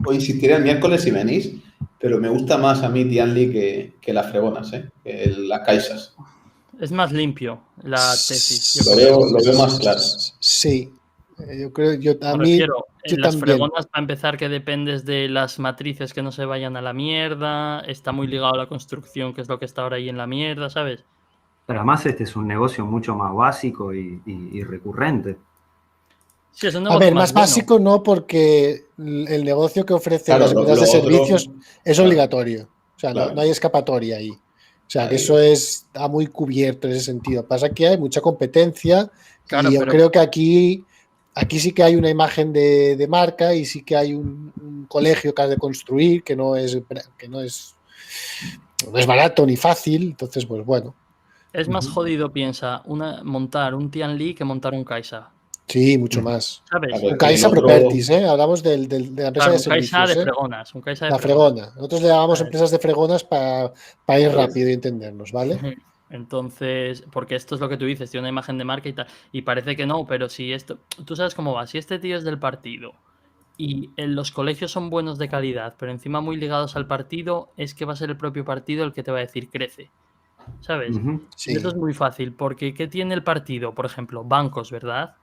hoy insistiré el miércoles si venís, pero me gusta más a mí Tianli que las fregonas, que las caixas. Es más limpio la tesis. Lo veo más claro. Sí, yo las fregonas, para empezar, que dependes de las matrices que no se vayan a la mierda, está muy ligado a la construcción, que es lo que está ahora ahí en la mierda, ¿sabes? Pero además este es un negocio mucho más básico y recurrente. Sí, es un negocio más básico no, porque el negocio que ofrece las empresas de servicios es obligatorio. O sea, no hay escapatoria ahí. O sea, que eso está muy cubierto en ese sentido. Pasa que hay mucha competencia y yo creo que aquí sí que hay una imagen de marca y sí que hay un colegio que has de construir, que no es barato ni fácil. Entonces, pues bueno. Es más jodido, piensa, montar un Tianli que montar un Caixa. Sí, mucho más. ¿Sabes? Un Caixa Properties, hablamos de la empresa de servicios. Un Caixa de fregonas. La fregona. Nosotros le llamamos empresas de fregonas para ir rápido y entendernos, ¿vale? Entonces, porque esto es lo que tú dices, tiene una imagen de marca y tal, y parece que no, pero si esto, tú sabes cómo va, si este tío es del partido y los colegios son buenos de calidad, pero encima muy ligados al partido, es que va a ser el propio partido el que te va a decir crece, ¿sabes? Sí. Y eso es muy fácil, porque ¿qué tiene el partido? Por ejemplo, bancos, ¿verdad?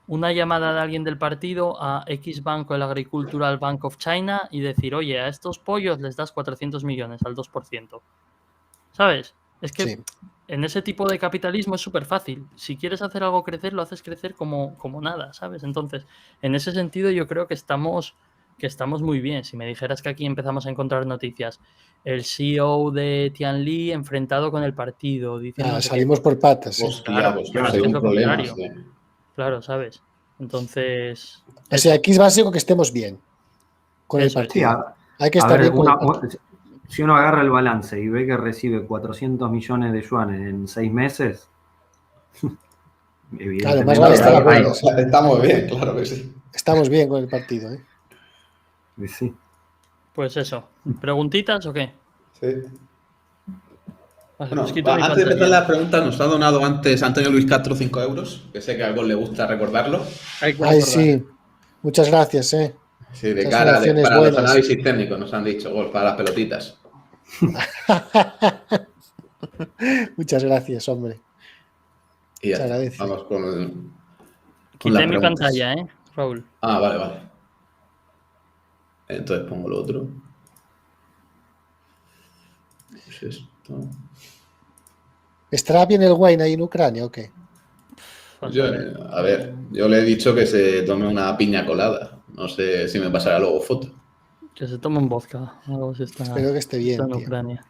Una llamada de alguien del partido a X banco, el Agricultural Bank of China, y decir, oye, a estos pollos les das 400 millones al 2%. ¿Sabes? Es que en ese tipo de capitalismo es súper fácil. Si quieres hacer algo crecer, lo haces crecer como nada, ¿sabes? Entonces, en ese sentido yo creo que estamos muy bien. Si me dijeras que aquí empezamos a encontrar noticias, el CEO de Tianli enfrentado con el partido, diciendo salimos por patas. Sí. Hostia, pues claro, hay es un lo problema. contrario. Claro, ¿sabes? Entonces... O sea, aquí es básico que estemos bien con el partido. Hay que estar bien con el partido. Si uno agarra el balance y ve que recibe 400 millones de yuanes en 6 meses, evidentemente claro, más vale estar acuerdo. Estamos bien, claro que sí. Estamos bien con el partido, ¿eh? Sí. Pues eso. ¿Preguntitas o qué? Sí. Vale, Bueno, antes de empezar las preguntas, nos ha donado antes Antonio Luis Castro 5 euros, que sé que a algo le gusta recordarlo. Ay, sí. Muchas gracias, ¿eh? Sí, de cara para los análisis técnicos, nos han dicho, para las pelotitas. Muchas gracias, hombre. Y ya vamos con quité mi pantalla, Raúl. Ah, vale. Entonces pongo lo otro. Pues esto. ¿Estará bien el wine ahí en Ucrania o qué? Yo le he dicho que se tome una piña colada. No sé si me pasará luego foto. Que se tome un vodka. Algo si está, espero que esté bien, en Ucrania.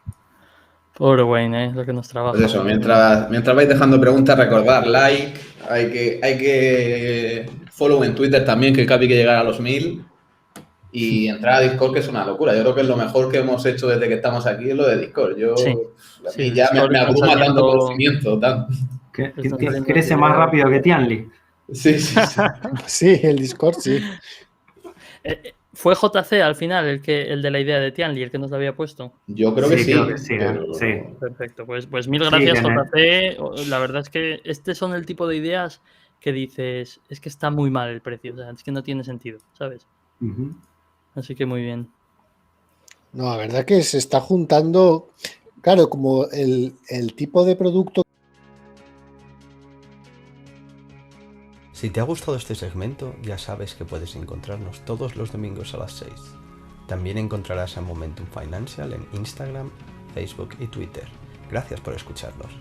Pobre Wayne, lo que nos trabaja. Pues eso, mientras vais dejando preguntas, recordad, like, hay que follow en Twitter también, que cabe que llegar a los 1000. Y entrar a Discord, que es una locura. Yo creo que es lo mejor que hemos hecho desde que estamos aquí, es lo de Discord. Ya me abruma tanto conocimiento. Crece más rápido que Tianli. Sí. Sí, el Discord, sí. ¿Fue JC al final el de la idea de Tianli, el que nos lo había puesto? Yo creo que sí. Creo que sí, sí. Perfecto, pues mil gracias, JC. La verdad es que son el tipo de ideas que dices, es que está muy mal el precio, o sea, es que no tiene sentido, ¿sabes? Así que muy bien. No, la verdad que se está juntando, claro, como el tipo de producto. Si te ha gustado este segmento, ya sabes que puedes encontrarnos todos los domingos a las 6. También encontrarás a Momentum Financial en Instagram, Facebook y Twitter. Gracias por escucharnos.